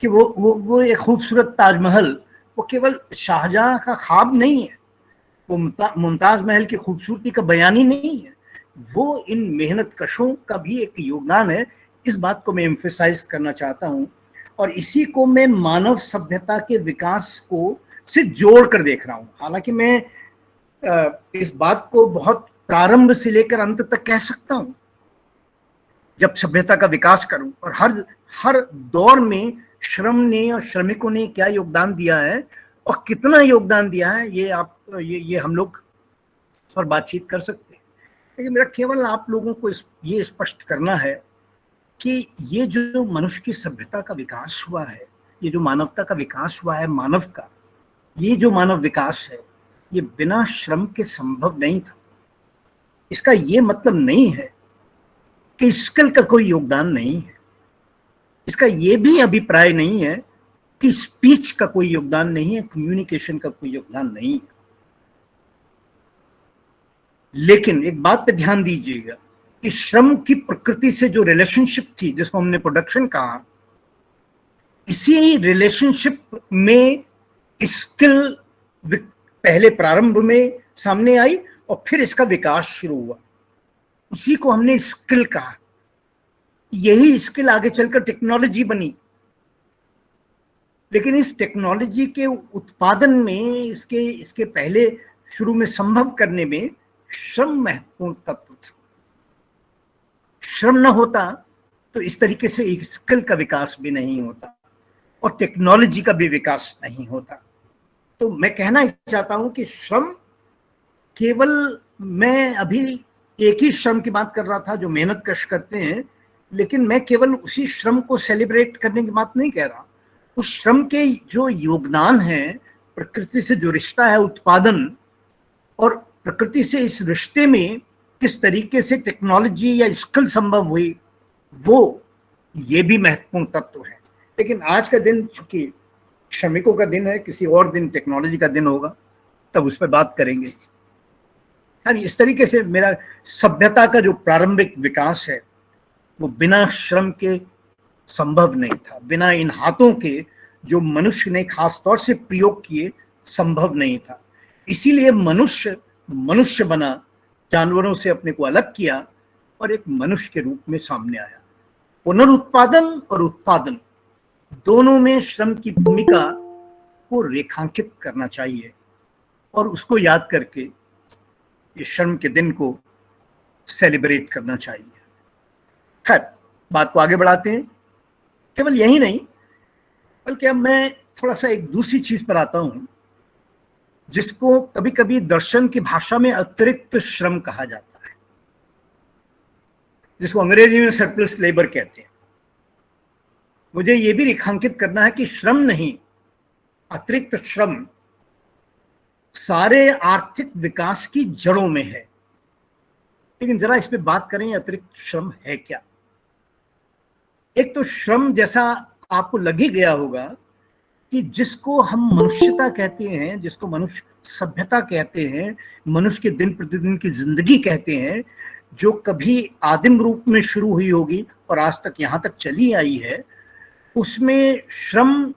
कि वो एक खूबसूरत ताजमहल, वो केवल शाहजहां का ख्वाब नहीं है, वो मुमताज महल की खूबसूरती का बयान ही नहीं है, वो इन मेहनत कशों का भी एक योगदान है। इस बात को मैं एम्फेसाइज करना चाहता हूँ, और इसी को मैं मानव सभ्यता के विकास को से जोड़ कर देख रहा हूँ। हालांकि मैं इस बात को बहुत प्रारंभ से लेकर अंत तक कह सकता हूँ, जब सभ्यता का विकास करूं, और हर दौर में श्रम ने और श्रमिकों ने क्या योगदान दिया है और कितना योगदान दिया है, ये हम लोग पर बातचीत कर सकते हैं। लेकिन मेरा केवल आप लोगों को ये स्पष्ट करना है कि ये जो मनुष्य की सभ्यता का विकास हुआ है, ये जो मानवता का विकास हुआ है, मानव का ये जो मानव विकास है, ये बिना श्रम के संभव नहीं था। इसका ये मतलब नहीं है कि स्किल का कोई योगदान नहीं है। इसका ये भी अभिप्राय नहीं है कि स्पीच का कोई योगदान नहीं है, कम्युनिकेशन का कोई योगदान नहीं है। लेकिन एक बात पे ध्यान दीजिएगा कि श्रम की प्रकृति से जो रिलेशनशिप थी, जिसको हमने प्रोडक्शन कहा, इसी रिलेशनशिप में स्किल पहले प्रारंभ में सामने आई और फिर इसका विकास शुरू हुआ। उसी को हमने स्किल कहा। यही स्किल आगे चलकर टेक्नोलॉजी बनी। लेकिन इस टेक्नोलॉजी के उत्पादन में, इसके पहले शुरू में संभव करने में श्रम महत्वपूर्ण तत्व था। श्रम न होता तो इस तरीके से एक स्किल का विकास भी नहीं होता और टेक्नोलॉजी का भी विकास नहीं होता। तो मैं कहना चाहता हूं कि श्रम केवल, मैं अभी एक ही श्रम की बात कर रहा था जो मेहनत कश करते हैं, लेकिन मैं केवल उसी श्रम को सेलिब्रेट करने की बात नहीं कह रहा। उस श्रम के जो योगदान है, प्रकृति से जो रिश्ता है, उत्पादन, और प्रकृति से इस रिश्ते में किस तरीके से टेक्नोलॉजी या स्किल संभव हुई, वो ये भी महत्वपूर्ण तत्व है। लेकिन आज का दिन चूंकि श्रमिकों का दिन है, किसी और दिन टेक्नोलॉजी का दिन होगा, तब उस पर बात करेंगे। यानी इस तरीके से मेरा सभ्यता का जो प्रारंभिक विकास है वो बिना श्रम के संभव नहीं था। बिना इन हाथों के जो मनुष्य ने खास तौर से प्रयोग किए संभव नहीं था। इसीलिए मनुष्य बना, जानवरों से अपने को अलग किया और एक मनुष्य के रूप में सामने आया। पुनरुत्पादन और उत्पादन दोनों में श्रम की भूमिका को रेखांकित करना चाहिए और उसको याद करके ये श्रम के दिन को सेलिब्रेट करना चाहिए। खैर, बात को आगे बढ़ाते हैं। केवल यही नहीं, बल्कि अब मैं थोड़ा सा एक दूसरी चीज पर आता हूं, जिसको कभी कभी दर्शन की भाषा में अतिरिक्त श्रम कहा जाता है, जिसको अंग्रेजी में सरप्लस लेबर कहते हैं। मुझे यह भी रेखांकित करना है कि श्रम नहीं, अतिरिक्त श्रम सारे आर्थिक विकास की जड़ों में है। लेकिन जरा इस पे बात करें, अतिरिक्त श्रम है क्या। एक तो श्रम, जैसा आपको लग ही गया होगा, कि जिसको हम मनुष्यता कहते हैं, जिसको मनुष्य सभ्यता कहते हैं, मनुष्य के दिन प्रतिदिन की जिंदगी कहते हैं, जो कभी आदिम रूप में शुरू हुई होगी और आज तक यहां तक चली आई है, उसमें श्रम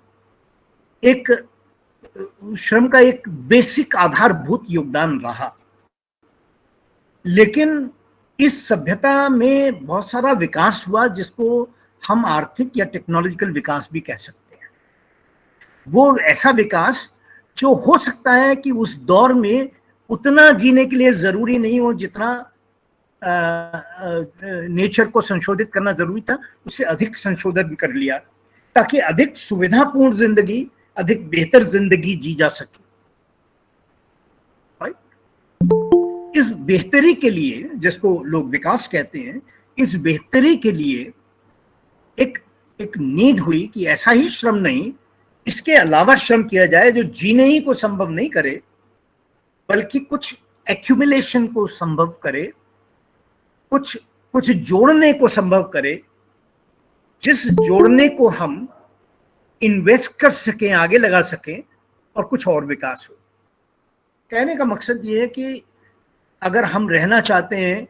का एक बेसिक आधारभूत योगदान रहा। लेकिन इस सभ्यता में बहुत सारा विकास हुआ, जिसको हम आर्थिक या टेक्नोलॉजिकल विकास भी कह सकते हैं। वो ऐसा विकास जो हो सकता है कि उस दौर में उतना जीने के लिए जरूरी नहीं हो जितना नेचर को संशोधित करना जरूरी था, उससे अधिक संशोधन कर लिया ताकि अधिक सुविधापूर्ण जिंदगी, अधिक बेहतर जिंदगी जी जा सके। राइट? इस बेहतरी के लिए, जिसको लोग विकास कहते हैं, इस बेहतरी के लिए एक नीड हुई कि ऐसा ही श्रम नहीं, इसके अलावा श्रम किया जाए जो जीने ही को संभव नहीं करे, बल्कि कुछ एक्यूमुलेशन को संभव करे, कुछ जोड़ने को संभव करे, जिस जोड़ने को हम इन्वेस्ट कर सकें, आगे लगा सकें और कुछ और विकास हो। कहने का मकसद ये है कि अगर हम रहना चाहते हैं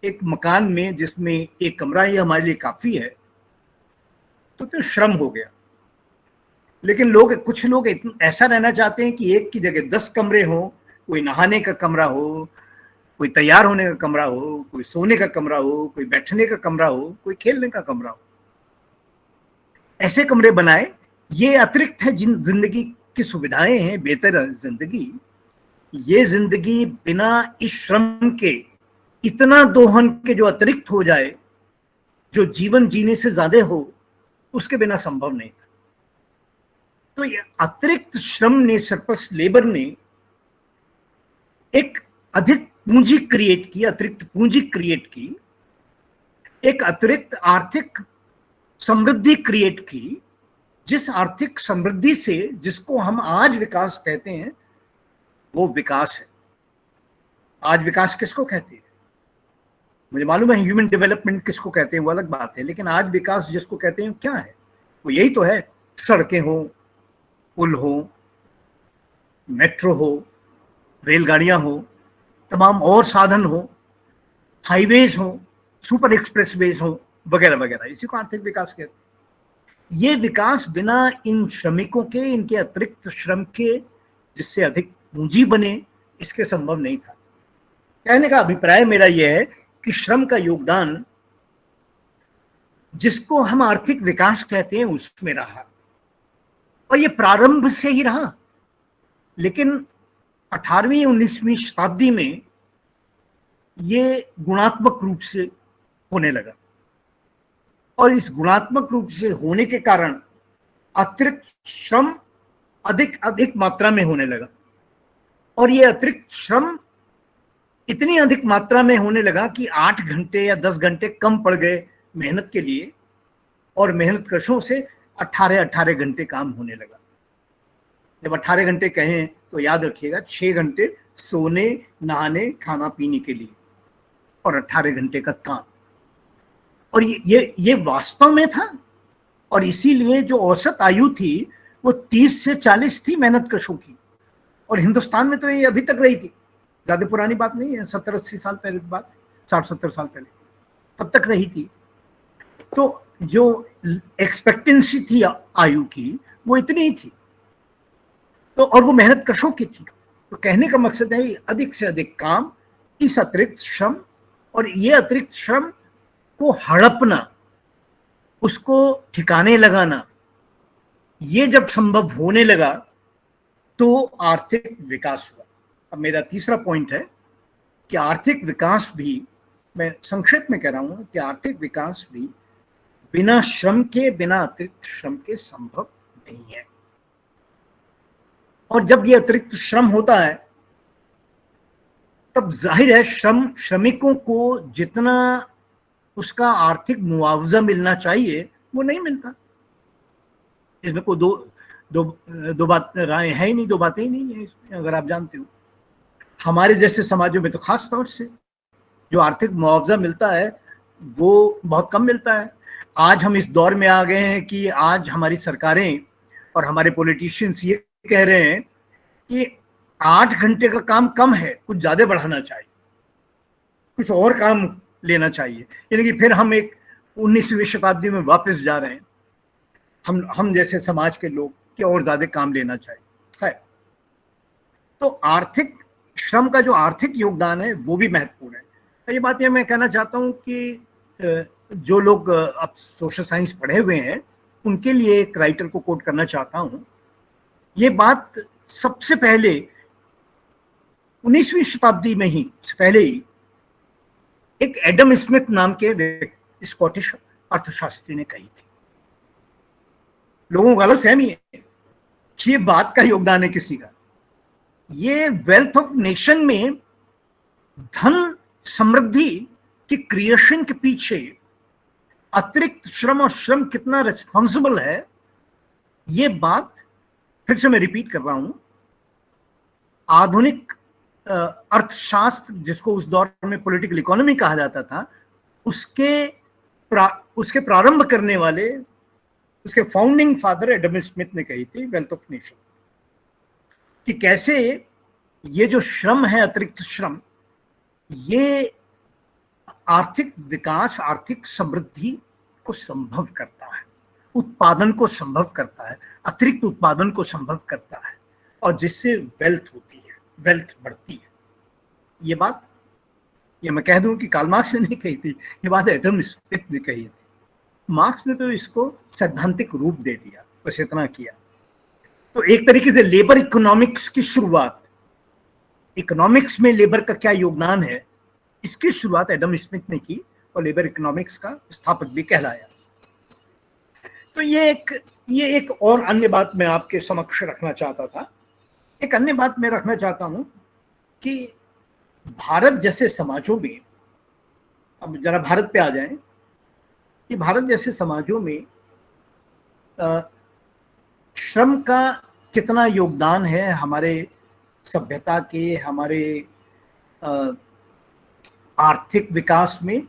एक मकान में जिसमें एक कमरा ही हमारे लिए काफी है, तो श्रम हो गया। लेकिन कुछ लोग ऐसा रहना चाहते हैं कि एक की जगह 10 कमरे हो, कोई नहाने का कमरा हो, कोई तैयार होने का कमरा हो, कोई सोने का कमरा हो, कोई बैठने का कमरा हो, कोई खेलने का कमरा हो। ऐसे कमरे बनाए। ये अतिरिक्त है जिन जिंदगी की सुविधाएं हैं, बेहतर जिंदगी। ये जिंदगी बिना इस श्रम के, इतना दोहन के जो अतिरिक्त हो जाए, जो जीवन जीने से ज्यादा हो, उसके बिना संभव नहीं था। तो ये अतिरिक्त श्रम ने, सरप्लस लेबर ने एक अधिक पूंजी क्रिएट की, अतिरिक्त पूंजी क्रिएट की, एक अतिरिक्त आर्थिक समृद्धि क्रिएट की, जिस आर्थिक समृद्धि से जिसको हम आज विकास कहते हैं वो विकास है। आज विकास किसको कहते हैं? मुझे मालूम है ह्यूमन डेवलपमेंट किसको कहते हैं वो अलग बात है, लेकिन आज विकास जिसको कहते हैं क्या है? वो यही तो है, सड़कें हो, पुल हो, मेट्रो हो, रेलगाड़ियां हो, तमाम और साधन हो, हाईवेज हो, सुपर एक्सप्रेसवेज हो, वगैरह वगैरह, इसी को आर्थिक विकास कहते हैं। ये विकास बिना इन श्रमिकों के, इनके अतिरिक्त श्रम के, जिससे अधिक पूंजी बने, इसके संभव नहीं था। कहने का अभिप्राय मेरा यह है कि श्रम का योगदान जिसको हम आर्थिक विकास कहते हैं उसमें रहा, और ये प्रारंभ से ही रहा। लेकिन 18वीं 19वीं शताब्दी में ये गुणात्मक रूप से होने लगा, और इस गुणात्मक रूप से होने के कारण अतिरिक्त श्रम अधिक मात्रा में होने लगा, और ये अतिरिक्त श्रम इतनी अधिक मात्रा में होने लगा कि 8 घंटे या 10 घंटे कम पड़ गए मेहनत के लिए, और मेहनत कशों से 18 घंटे काम होने लगा। जब 18 घंटे कहें तो याद रखिएगा 6 घंटे सोने, नहाने, खाना पीने के लिए, और 18 घंटे का काम। और ये वास्तव में था, और इसीलिए जो औसत आयु थी वो 30 से 40 थी मेहनत कशों की, और हिंदुस्तान में तो ये अभी तक रही थी, ज्यादा पुरानी बात नहीं है, 70-80 साल पहले की बात, 60-70 साल पहले तब तक रही थी। तो जो एक्सपेक्टेंसी थी आयु की वो इतनी ही थी, तो और वो मेहनत कशों की थी। तो कहने का मकसद है अधिक से अधिक काम, इस अतिरिक्त श्रम, और ये अतिरिक्त श्रम को हड़पना, उसको ठिकाने लगाना, ये जब संभव होने लगा तो आर्थिक विकास हुआ। अब मेरा तीसरा पॉइंट है कि आर्थिक विकास भी, मैं संक्षेप में कह रहा हूं कि आर्थिक विकास भी बिना श्रम के, बिना अतिरिक्त श्रम के संभव नहीं है। और जब ये अतिरिक्त श्रम होता है तब जाहिर है श्रमिकों को जितना उसका आर्थिक मुआवजा मिलना चाहिए वो नहीं मिलता। इसमें कोई दो बात राय है ही नहीं, दो बातें ही नहीं है इसमें, अगर आप जानते हो। हमारे जैसे समाजों में तो खास तौर से जो आर्थिक मुआवजा मिलता है वो बहुत कम मिलता है। आज हम इस दौर में आ गए हैं कि आज हमारी सरकारें और हमारे पॉलिटिशियंस ये कह रहे हैं कि 8 घंटे का काम कम है, कुछ ज्यादा बढ़ाना चाहिए, कुछ और काम लेना चाहिए। यानी कि फिर हम एक 19वीं शताब्दी में वापस जा रहे हैं, हम जैसे समाज के लोग कि और ज्यादा काम लेना चाहिए। खैर, तो आर्थिक श्रम का जो आर्थिक योगदान है वो भी महत्वपूर्ण है। ये बात ये मैं कहना चाहता हूँ कि जो लोग अब सोशल साइंस पढ़े हुए हैं उनके लिए एक राइटर को कोट करना चाहता हूँ। ये बात सबसे पहले 19वीं शताब्दी में ही, पहले ही एक एडम स्मिथ नाम के स्कॉटिश अर्थशास्त्री ने कही थी। लोगों को गलतफहमी है कि ये बात का योगदान है किसी का। ये वेल्थ ऑफ नेशन में धन समृद्धि की क्रिएशन के पीछे अतिरिक्त श्रम और श्रम कितना रिस्पॉन्सिबल है, ये बात फिर से मैं रिपीट कर रहा हूं, आधुनिक अर्थशास्त्र जिसको उस दौर में पॉलिटिकल इकोनॉमी कहा जाता था, उसके प्रारंभ करने वाले, उसके फाउंडिंग फादर एडम स्मिथ ने कही थी वेल्थ ऑफ नेशन, कि कैसे ये जो श्रम है, अतिरिक्त श्रम, ये आर्थिक विकास, आर्थिक समृद्धि को संभव करता है, उत्पादन को संभव करता है, अतिरिक्त उत्पादन को संभव करता है, और जिससे वेल्थ होती है, वेल्थ बढ़ती है। ये बात ये मैं कह दूं कि कार्ल मार्क्स ने नहीं कही थी, ये बात एडम स्मिथ ने कही थी। मार्क्स ने तो इसको सैद्धांतिक रूप दे दिया, बस इतना किया। तो एक तरीके से लेबर इकोनॉमिक्स की शुरुआत, इकोनॉमिक्स में लेबर का क्या योगदान है, इसकी शुरुआत एडम स्मिथ ने की, और लेबर इकोनॉमिक्स का स्थापक भी कहलाया। तो ये एक और अन्य बात मैं आपके समक्ष रखना चाहता था। एक अन्य बात मैं रखना चाहता हूं कि भारत जैसे समाजों में, अब जरा भारत पे आ जाएं, कि भारत जैसे समाजों में श्रम का कितना योगदान है हमारे सभ्यता के, हमारे आर्थिक विकास में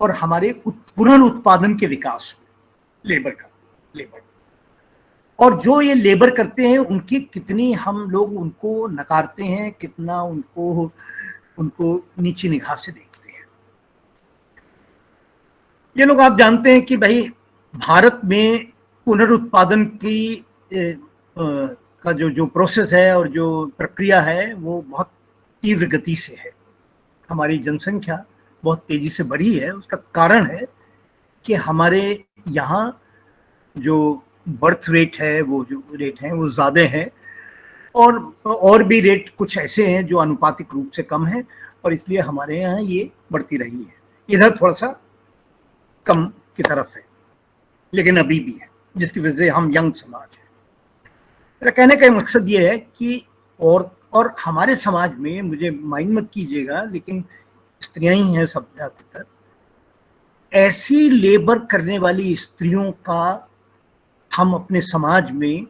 और हमारे पुनरुत्पादन के विकास में, लेबर और जो ये लेबर करते हैं उनकी कितनी हम लोग उनको नकारते हैं, कितना उनको नीची निगाह से देखते हैं। ये लोग, आप जानते हैं कि भाई भारत में पुनरुत्पादन की का जो प्रोसेस है और जो प्रक्रिया है वो बहुत तीव्र गति से है। हमारी जनसंख्या बहुत तेजी से बढ़ी है। उसका कारण है कि हमारे यहाँ जो बर्थ रेट है, वो जो रेट है वो ज़्यादा है और भी रेट कुछ ऐसे हैं जो अनुपातिक रूप से कम है और इसलिए हमारे यहाँ ये बढ़ती रही है। इधर थोड़ा सा कम की तरफ है लेकिन अभी भी है, जिसकी वजह से हम यंग समाज है। मेरा कहने का मकसद ये है कि और हमारे समाज में, मुझे माइंड मत कीजिएगा, लेकिन स्त्रियां ही हैं सब ज़्यादातर, ऐसी लेबर करने वाली स्त्रियों का हम अपने समाज में,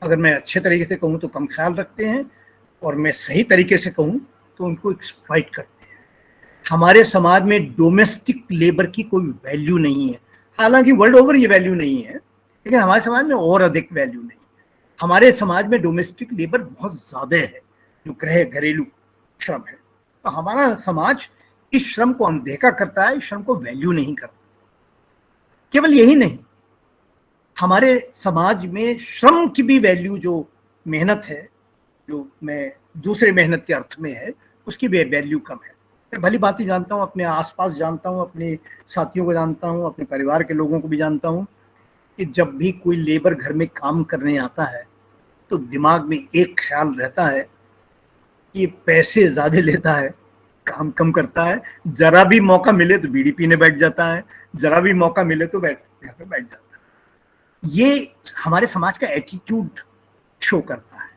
अगर मैं अच्छे तरीके से कहूँ तो कम ख्याल रखते हैं और मैं सही तरीके से कहूँ तो उनको एक्सप्लॉइट करते हैं। हमारे समाज में डोमेस्टिक लेबर की कोई वैल्यू नहीं है। हालांकि वर्ल्ड ओवर ये वैल्यू नहीं है, लेकिन हमारे समाज में और अधिक वैल्यू नहीं है। हमारे समाज में डोमेस्टिक लेबर बहुत ज़्यादा है, जो घरेलू श्रम है। तो हमारा समाज इस श्रम को अनदेखा करता है, इस श्रम को वैल्यू नहीं करता। केवल यही नहीं, हमारे समाज में श्रम की भी वैल्यू, जो मेहनत है, जो मैं दूसरे मेहनत के अर्थ में है, उसकी भी वैल्यू कम है। मैं भली बात ही जानता हूँ, अपने आसपास जानता हूँ, अपने साथियों को जानता हूँ, अपने परिवार के लोगों को भी जानता हूँ कि जब भी कोई लेबर घर में काम करने आता है तो दिमाग में एक ख्याल रहता है कि पैसे ज़्यादा लेता है, काम कम करता है, जरा भी मौका मिले तो बीड़ी पीने बैठ जाता है, जरा भी मौका मिले तो घर पे बैठ जाता है। ये हमारे समाज का एटीट्यूड शो करता है।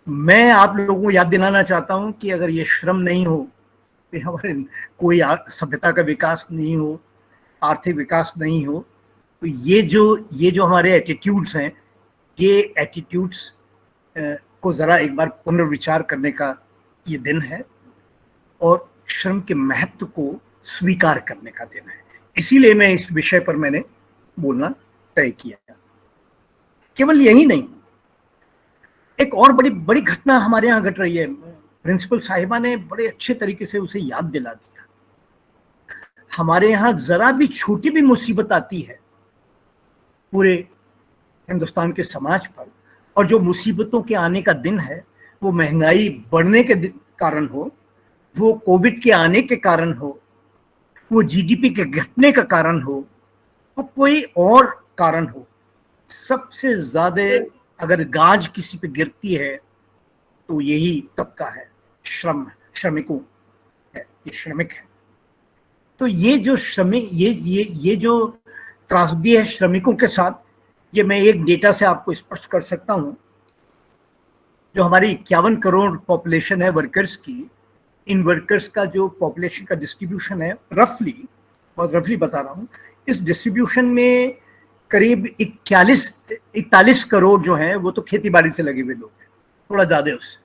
मैं आप लोगों को याद दिलाना चाहता हूं कि अगर ये श्रम नहीं हो तो हमारे कोई सभ्यता का विकास नहीं हो, आर्थिक विकास नहीं हो। तो ये जो हमारे एटीट्यूड्स हैं, ये एटीट्यूड्स को ज़रा एक बार पुनर्विचार करने का ये दिन है और श्रम के महत्व को स्वीकार करने का दिन है। इसीलिए मैं इस विषय पर मैंने बोलना तय किया। केवल यही नहीं, एक और बड़ी घटना हमारे यहाँ घट रही है। प्रिंसिपल साहिबा ने बड़े अच्छे तरीके से उसे याद दिला दिया। हमारे यहाँ जरा भी छोटी भी मुसीबत आती है पूरे हिंदुस्तान के समाज पर, और जो मुसीबतों के आने का दिन है वो महंगाई बढ़ने के कारण हो, वो कोविड के आने के कारण हो, वो जीडीपी के घटने का कारण हो, वो कोई और कारण हो, सबसे ज्यादा अगर गाज किसी पे गिरती है तो यही तबका है, श्रमिकों है, ये श्रमिक है। तो ये जो श्रमिक, ये जो त्रासदी है श्रमिकों के साथ, ये मैं एक डेटा से आपको स्पष्ट कर सकता हूं। जो हमारी 51 करोड़ पॉपुलेशन है वर्कर्स की, इन वर्कर्स का जो पॉपुलेशन का डिस्ट्रीब्यूशन है, बहुत रफली बता रहा हूँ, इस डिस्ट्रीब्यूशन में करीब 41 करोड़ जो हैं वो तो खेती बाड़ी से लगे हुए लोग हैं, थोड़ा ज्यादा उससे,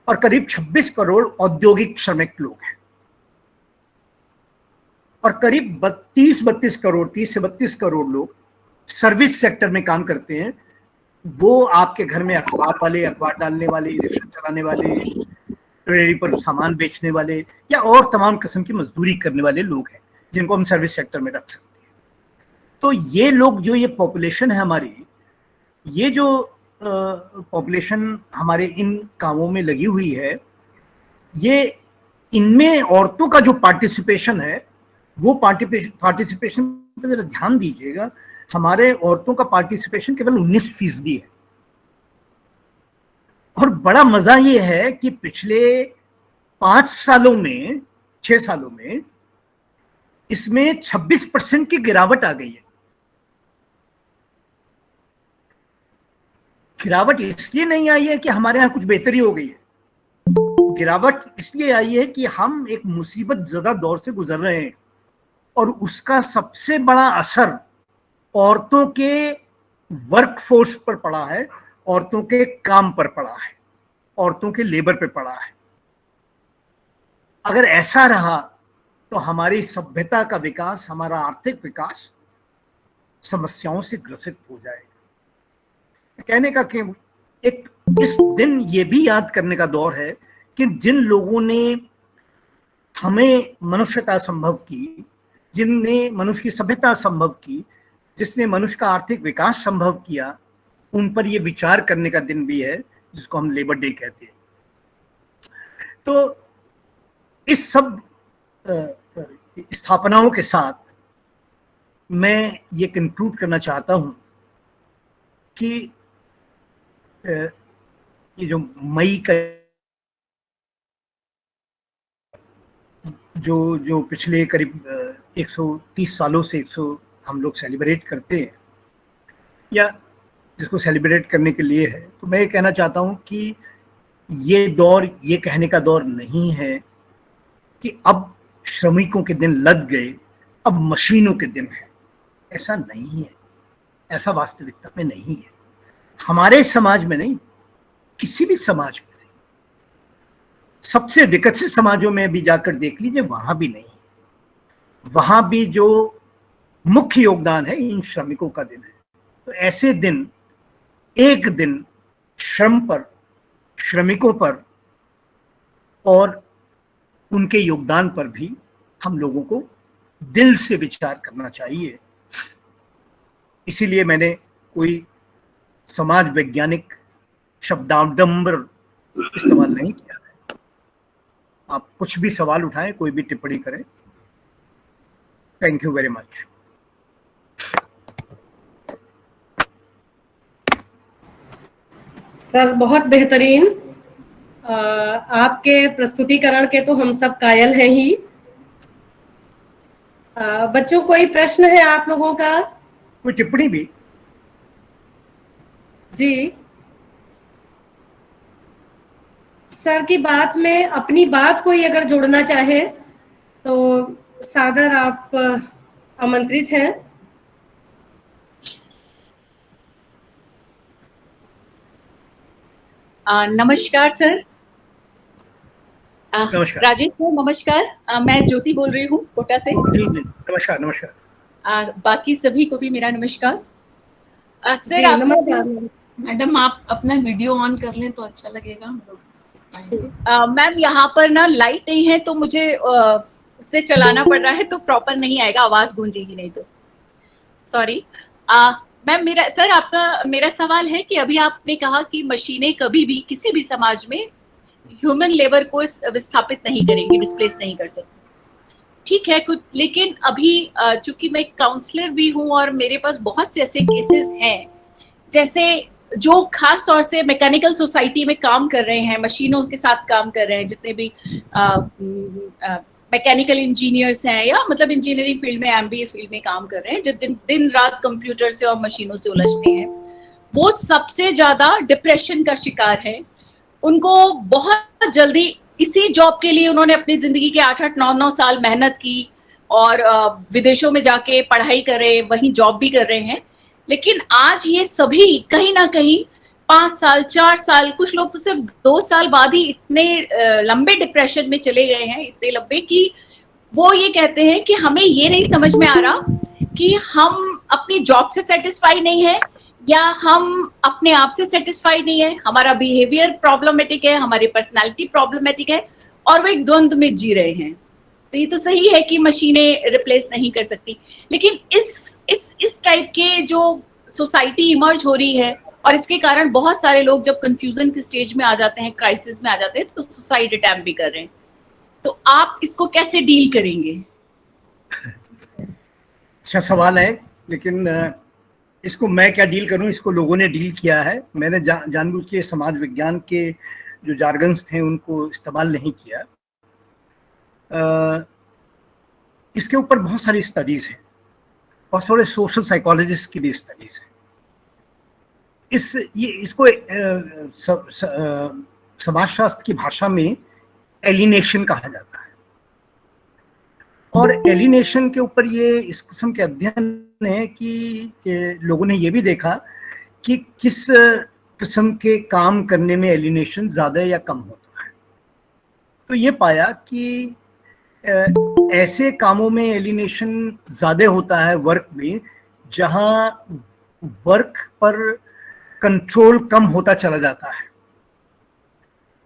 और करीब 26 करोड़ औद्योगिक श्रमिक लोग हैं, और करीब 30 से 32 करोड़ लोग सर्विस सेक्टर में काम करते हैं। वो आपके घर में अखबार वाले, अखबार डालने वाले, रिक्शा चलाने वाले, रेहड़ी पर सामान बेचने वाले, या और तमाम किस्म की मजदूरी करने वाले लोग हैं, जिनको हम सर्विस सेक्टर में रख सकते हैं। तो ये लोग, जो ये पॉपुलेशन है हमारी, ये जो पॉपुलेशन हमारे इन कामों में लगी हुई है, ये इनमें औरतों का जो पार्टिसिपेशन है, वो पार्टिसिपेशन पर जरा ध्यान दीजिएगा। हमारे औरतों का पार्टिसिपेशन केवल 19% है। और बड़ा मजा ये है कि पिछले 6 सालों में इसमें 26% की गिरावट आ गई है। गिरावट इसलिए नहीं आई है कि हमारे यहाँ कुछ बेहतरी हो गई है, गिरावट इसलिए आई है कि हम एक मुसीबत ज़दा दौर से गुजर रहे हैं और उसका सबसे बड़ा असर औरतों के वर्कफोर्स पर पड़ा है, औरतों के काम पर पड़ा है, औरतों के लेबर पे पड़ा है। अगर ऐसा रहा तो हमारी सभ्यता का विकास, हमारा आर्थिक विकास समस्याओं से ग्रसित हो जाएगा। कहने का कि एक इस दिन ये भी याद करने का दौर है कि जिन लोगों ने हमें मनुष्यता संभव की, जिनने मनुष्य की सभ्यता संभव की, जिसने मनुष्य का आर्थिक विकास संभव किया, उन पर यह विचार करने का दिन भी है, जिसको हम लेबर डे कहते हैं। तो इस सब स्थापनाओं के साथ मैं ये कंक्लूड करना चाहता हूं कि ये जो मई का जो पिछले करीब 130 सालों से हम लोग सेलिब्रेट करते हैं, या जिसको सेलिब्रेट करने के लिए है, तो मैं ये कहना चाहता हूं कि ये दौर ये कहने का दौर नहीं है कि अब श्रमिकों के दिन लद गए, अब मशीनों के दिन है। ऐसा नहीं है, ऐसा वास्तविकता में नहीं है। हमारे समाज में नहीं, किसी भी समाज में नहीं, सबसे विकसित समाजों में भी जाकर देख लीजिए, वहां भी नहीं है। वहां भी जो मुख्य योगदान है इन श्रमिकों का दिन है। तो ऐसे दिन, एक दिन श्रम पर, श्रमिकों पर और उनके योगदान पर भी हम लोगों को दिल से विचार करना चाहिए। इसीलिए मैंने कोई समाज वैज्ञानिक शब्दाडंबर इस्तेमाल नहीं किया है। आप कुछ भी सवाल उठाएं, कोई भी टिप्पणी करें। Thank you very much. Sir बहुत बेहतरीन। आपके प्रस्तुतिकरण के तो हम सब कायल हैं ही। बच्चों, कोई प्रश्न है आप लोगों का? कोई टिप्पणी भी? जी, सर की बात में अपनी बात कोई अगर जोड़ना चाहे तो सादर आप आमंत्रित हैं। नमस्कार सर। नमस्कार राजेश सर, नमस्कार। मैं ज्योति बोल रही हूँ कोटा से। जी जी, नमस्कार नमस्कार। बाकी सभी को भी मेरा नमस्कार। सर जी, नमस्कार। मैडम आप अपना वीडियो ऑन कर लें तो अच्छा लगेगा हम लोग। मैम यहाँ पर ना लाइट नहीं है तो मुझे उससे चलाना पड़ रहा है, तो प्रॉपर नहीं आएगा, आवाज गूंजेगी नहीं तो सॉरी। मैम मेरा सवाल है कि अभी आपने कहा कि मशीनें कभी भी किसी भी समाज में ह्यूमन लेबर को विस्थापित नहीं करेंगी, डिस्प्लेस नहीं कर सकती। ठीक है कुछ, लेकिन अभी चूंकि मैं काउंसलर भी हूँ और मेरे पास बहुत से ऐसे केसेस हैं, जैसे जो खास तौर से मैकेनिकल सोसाइटी में काम कर रहे हैं, मशीनों के साथ काम कर रहे हैं, जितने भी मैकेनिकल इंजीनियर्स हैं या मतलब इंजीनियरिंग फील्ड में, एमबीए फील्ड में काम कर रहे हैं, जो दिन रात कंप्यूटर से और मशीनों से उलझते हैं, वो सबसे ज्यादा डिप्रेशन का शिकार है। उनको बहुत जल्दी इसी जॉब के लिए उन्होंने अपनी जिंदगी के 8-8, 9-9 साल मेहनत की और विदेशों में जाके पढ़ाई करे, वहीं जॉब भी कर रहे हैं, लेकिन आज ये सभी कहीं ना कहीं 5 साल 4 साल, कुछ लोग तो सिर्फ 2 साल बाद ही इतने लंबे डिप्रेशन में चले गए हैं, इतने लंबे कि वो ये कहते हैं कि हमें ये नहीं समझ में आ रहा कि हम अपनी जॉब से सेटिस्फाई नहीं है या हम अपने आप से सेटिस्फाइड नहीं है, हमारा बिहेवियर प्रॉब्लमेटिक है, हमारी पर्सनालिटी प्रॉब्लमेटिक है, और वो एक द्वंद्व में जी रहे हैं। तो ये तो सही है कि मशीनें रिप्लेस नहीं कर सकती, लेकिन इस टाइप के जो सोसाइटी इमर्ज हो रही है और इसके कारण बहुत सारे लोग जब कंफ्यूजन के स्टेज में आ जाते हैं, क्राइसिस में आ जाते हैं, तो सुसाइड अटेम्प्ट भी कर रहे हैं। तो आप इसको कैसे डील करेंगे? अच्छा सवाल है, लेकिन इसको मैं क्या डील करूं, इसको लोगों ने डील किया है। मैंने जानबूझ के समाज विज्ञान के जो जार्गन्स थे उनको इस्तेमाल नहीं किया। इसके ऊपर बहुत सारी स्टडीज हैं, बहुत सारे सोशल साइकोलॉजिस्ट की भी स्टडीज हैं। इसको समाजशास्त्र की भाषा में एलिनेशन कहा जाता है। और एलिनेशन के ऊपर ये इस किस्म के अध्ययन है कि लोगों ने ये भी देखा कि किस किस्म के काम करने में एलिनेशन ज्यादा या कम होता है। तो ये पाया कि ऐसे कामों में एलिनेशन ज्यादा होता है वर्क में जहां वर्क पर कंट्रोल कम होता चला जाता है,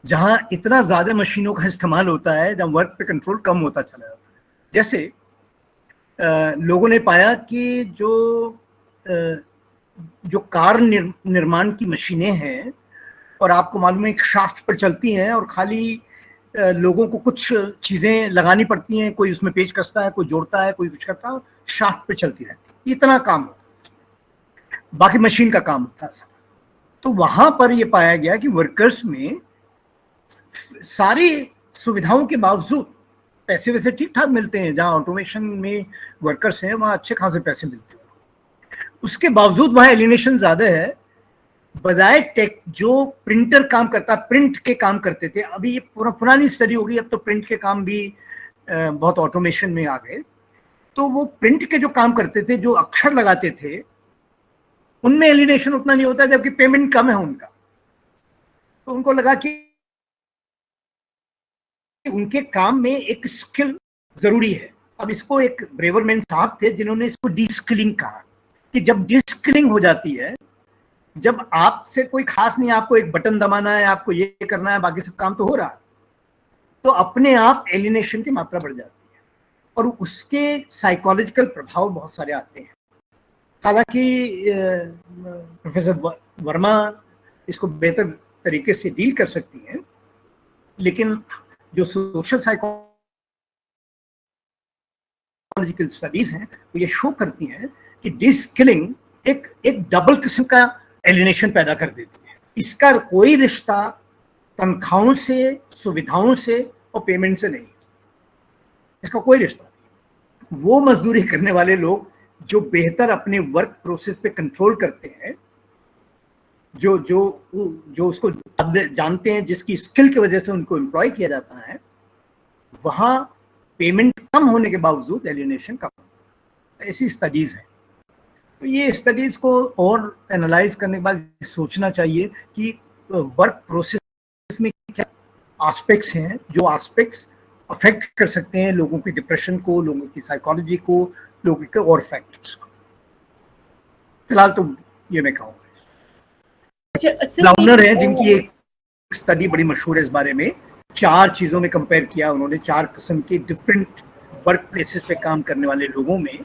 जहां इतना ज्यादा मशीनों का इस्तेमाल होता है जहां वर्क पे कंट्रोल कम होता चला जाता है। जैसे लोगों ने पाया कि जो कार निर्माण की मशीनें हैं और आपको मालूम है एक शाफ्ट पर चलती हैं और खाली लोगों को कुछ चीजें लगानी पड़ती हैं, कोई उसमें पेच कसता है, कोई जोड़ता है, कोई कुछ करता है, शाफ्ट पे चलती रहती है, इतना काम होता है, बाकी मशीन का काम होता है। तो वहां पर यह पाया गया कि वर्कर्स में सारी सुविधाओं के बावजूद पैसे वैसे ठीक ठाक मिलते हैं, जहां ऑटोमेशन में वर्कर्स हैं वहां अच्छे खासे पैसे मिलते हैं, उसके बावजूद वहां एलिनेशन ज्यादा है। बजाय टेक जो प्रिंटर काम करता, प्रिंट के काम करते थे, अभी ये पुरानी स्टडी होगी, अब तो प्रिंट के काम भी बहुत ऑटोमेशन में आ गए, तो वो प्रिंट के जो काम करते थे, जो अक्षर लगाते थे, उनमें एलिनेशन उतना नहीं होता, जबकि पेमेंट कम है उनका। तो उनको लगा कि उनके काम में एक स्किल जरूरी है। अब इसको एक ब्रेवरमैन साहब थे जिन्होंने इसको डिस्किलिंग कहा, कि जब डिस्किलिंग हो जाती है, जब आपसे कोई खास नहीं, आपको एक बटन दबाना है, आपको ये करना है, बाकी सब काम तो हो रहा है, तो अपने आप एलिनेशन की मात्रा बढ़ जाती है और उसके साइकोलॉजिकल प्रभाव बहुत सारे आते हैं। हालांकि प्रोफेसर वर्मा इसको बेहतर तरीके से डील कर सकती हैं, लेकिन जो सोशल साइकोलॉजिकल स्टडीज हैं वो ये शो करती हैं कि डिस्किलिंग एक डबल किस्म का एलिनेशन पैदा कर देती है। इसका कोई रिश्ता तनख्वाहों से, सुविधाओं से और पेमेंट से नहीं, इसका कोई रिश्ता नहीं। वो मजदूरी करने वाले लोग जो बेहतर अपने वर्क प्रोसेस पे कंट्रोल करते हैं, जो उसको जानते हैं, जिसकी स्किल की वजह से उनको एम्प्लॉय किया जाता है, वहां पेमेंट कम होने के बावजूद एलिनेशन कम होता है। ऐसी स्टडीज है। तो ये स्टडीज को और एनालाइज करने के बाद सोचना चाहिए कि वर्क प्रोसेस में क्या एस्पेक्ट्स हैं, जो एस्पेक्ट्स अफेक्ट कर सकते हैं लोगों की डिप्रेशन को, लोगों की साइकोलॉजी को, लोगों के और फैक्टर्स को। फिलहाल तो ये मैं कहूँगा। लाउनर है जिनकी एक स्टडी बड़ी मशहूर है इस बारे में, 4 चीजों में कंपेयर किया उन्होंने, 4 किस्म के डिफरेंट वर्क प्लेसेस पे काम करने वाले लोगों में,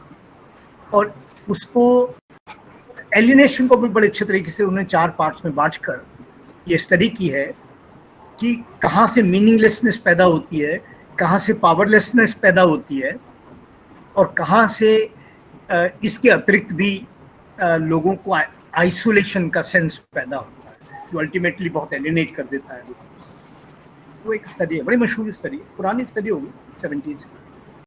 और उसको एलिनेशन को भी बड़े अच्छे तरीके से उन्होंने 4 पार्ट्स में बांटकर ये स्टडी की है कि कहाँ से मीनिंगलेसनेस पैदा होती है, कहाँ से पावरलेसनेस पैदा होती है, और कहाँ से इसके अतिरिक्त भी लोगों को आइसोलेशन का सेंस पैदा होता है, जो अल्टीमेटली बहुत एलिनेट कर देता है। वो एक स्टडी है, बड़ी मशहूर स्टडी है, पुरानी स्टडी होगी 70s की।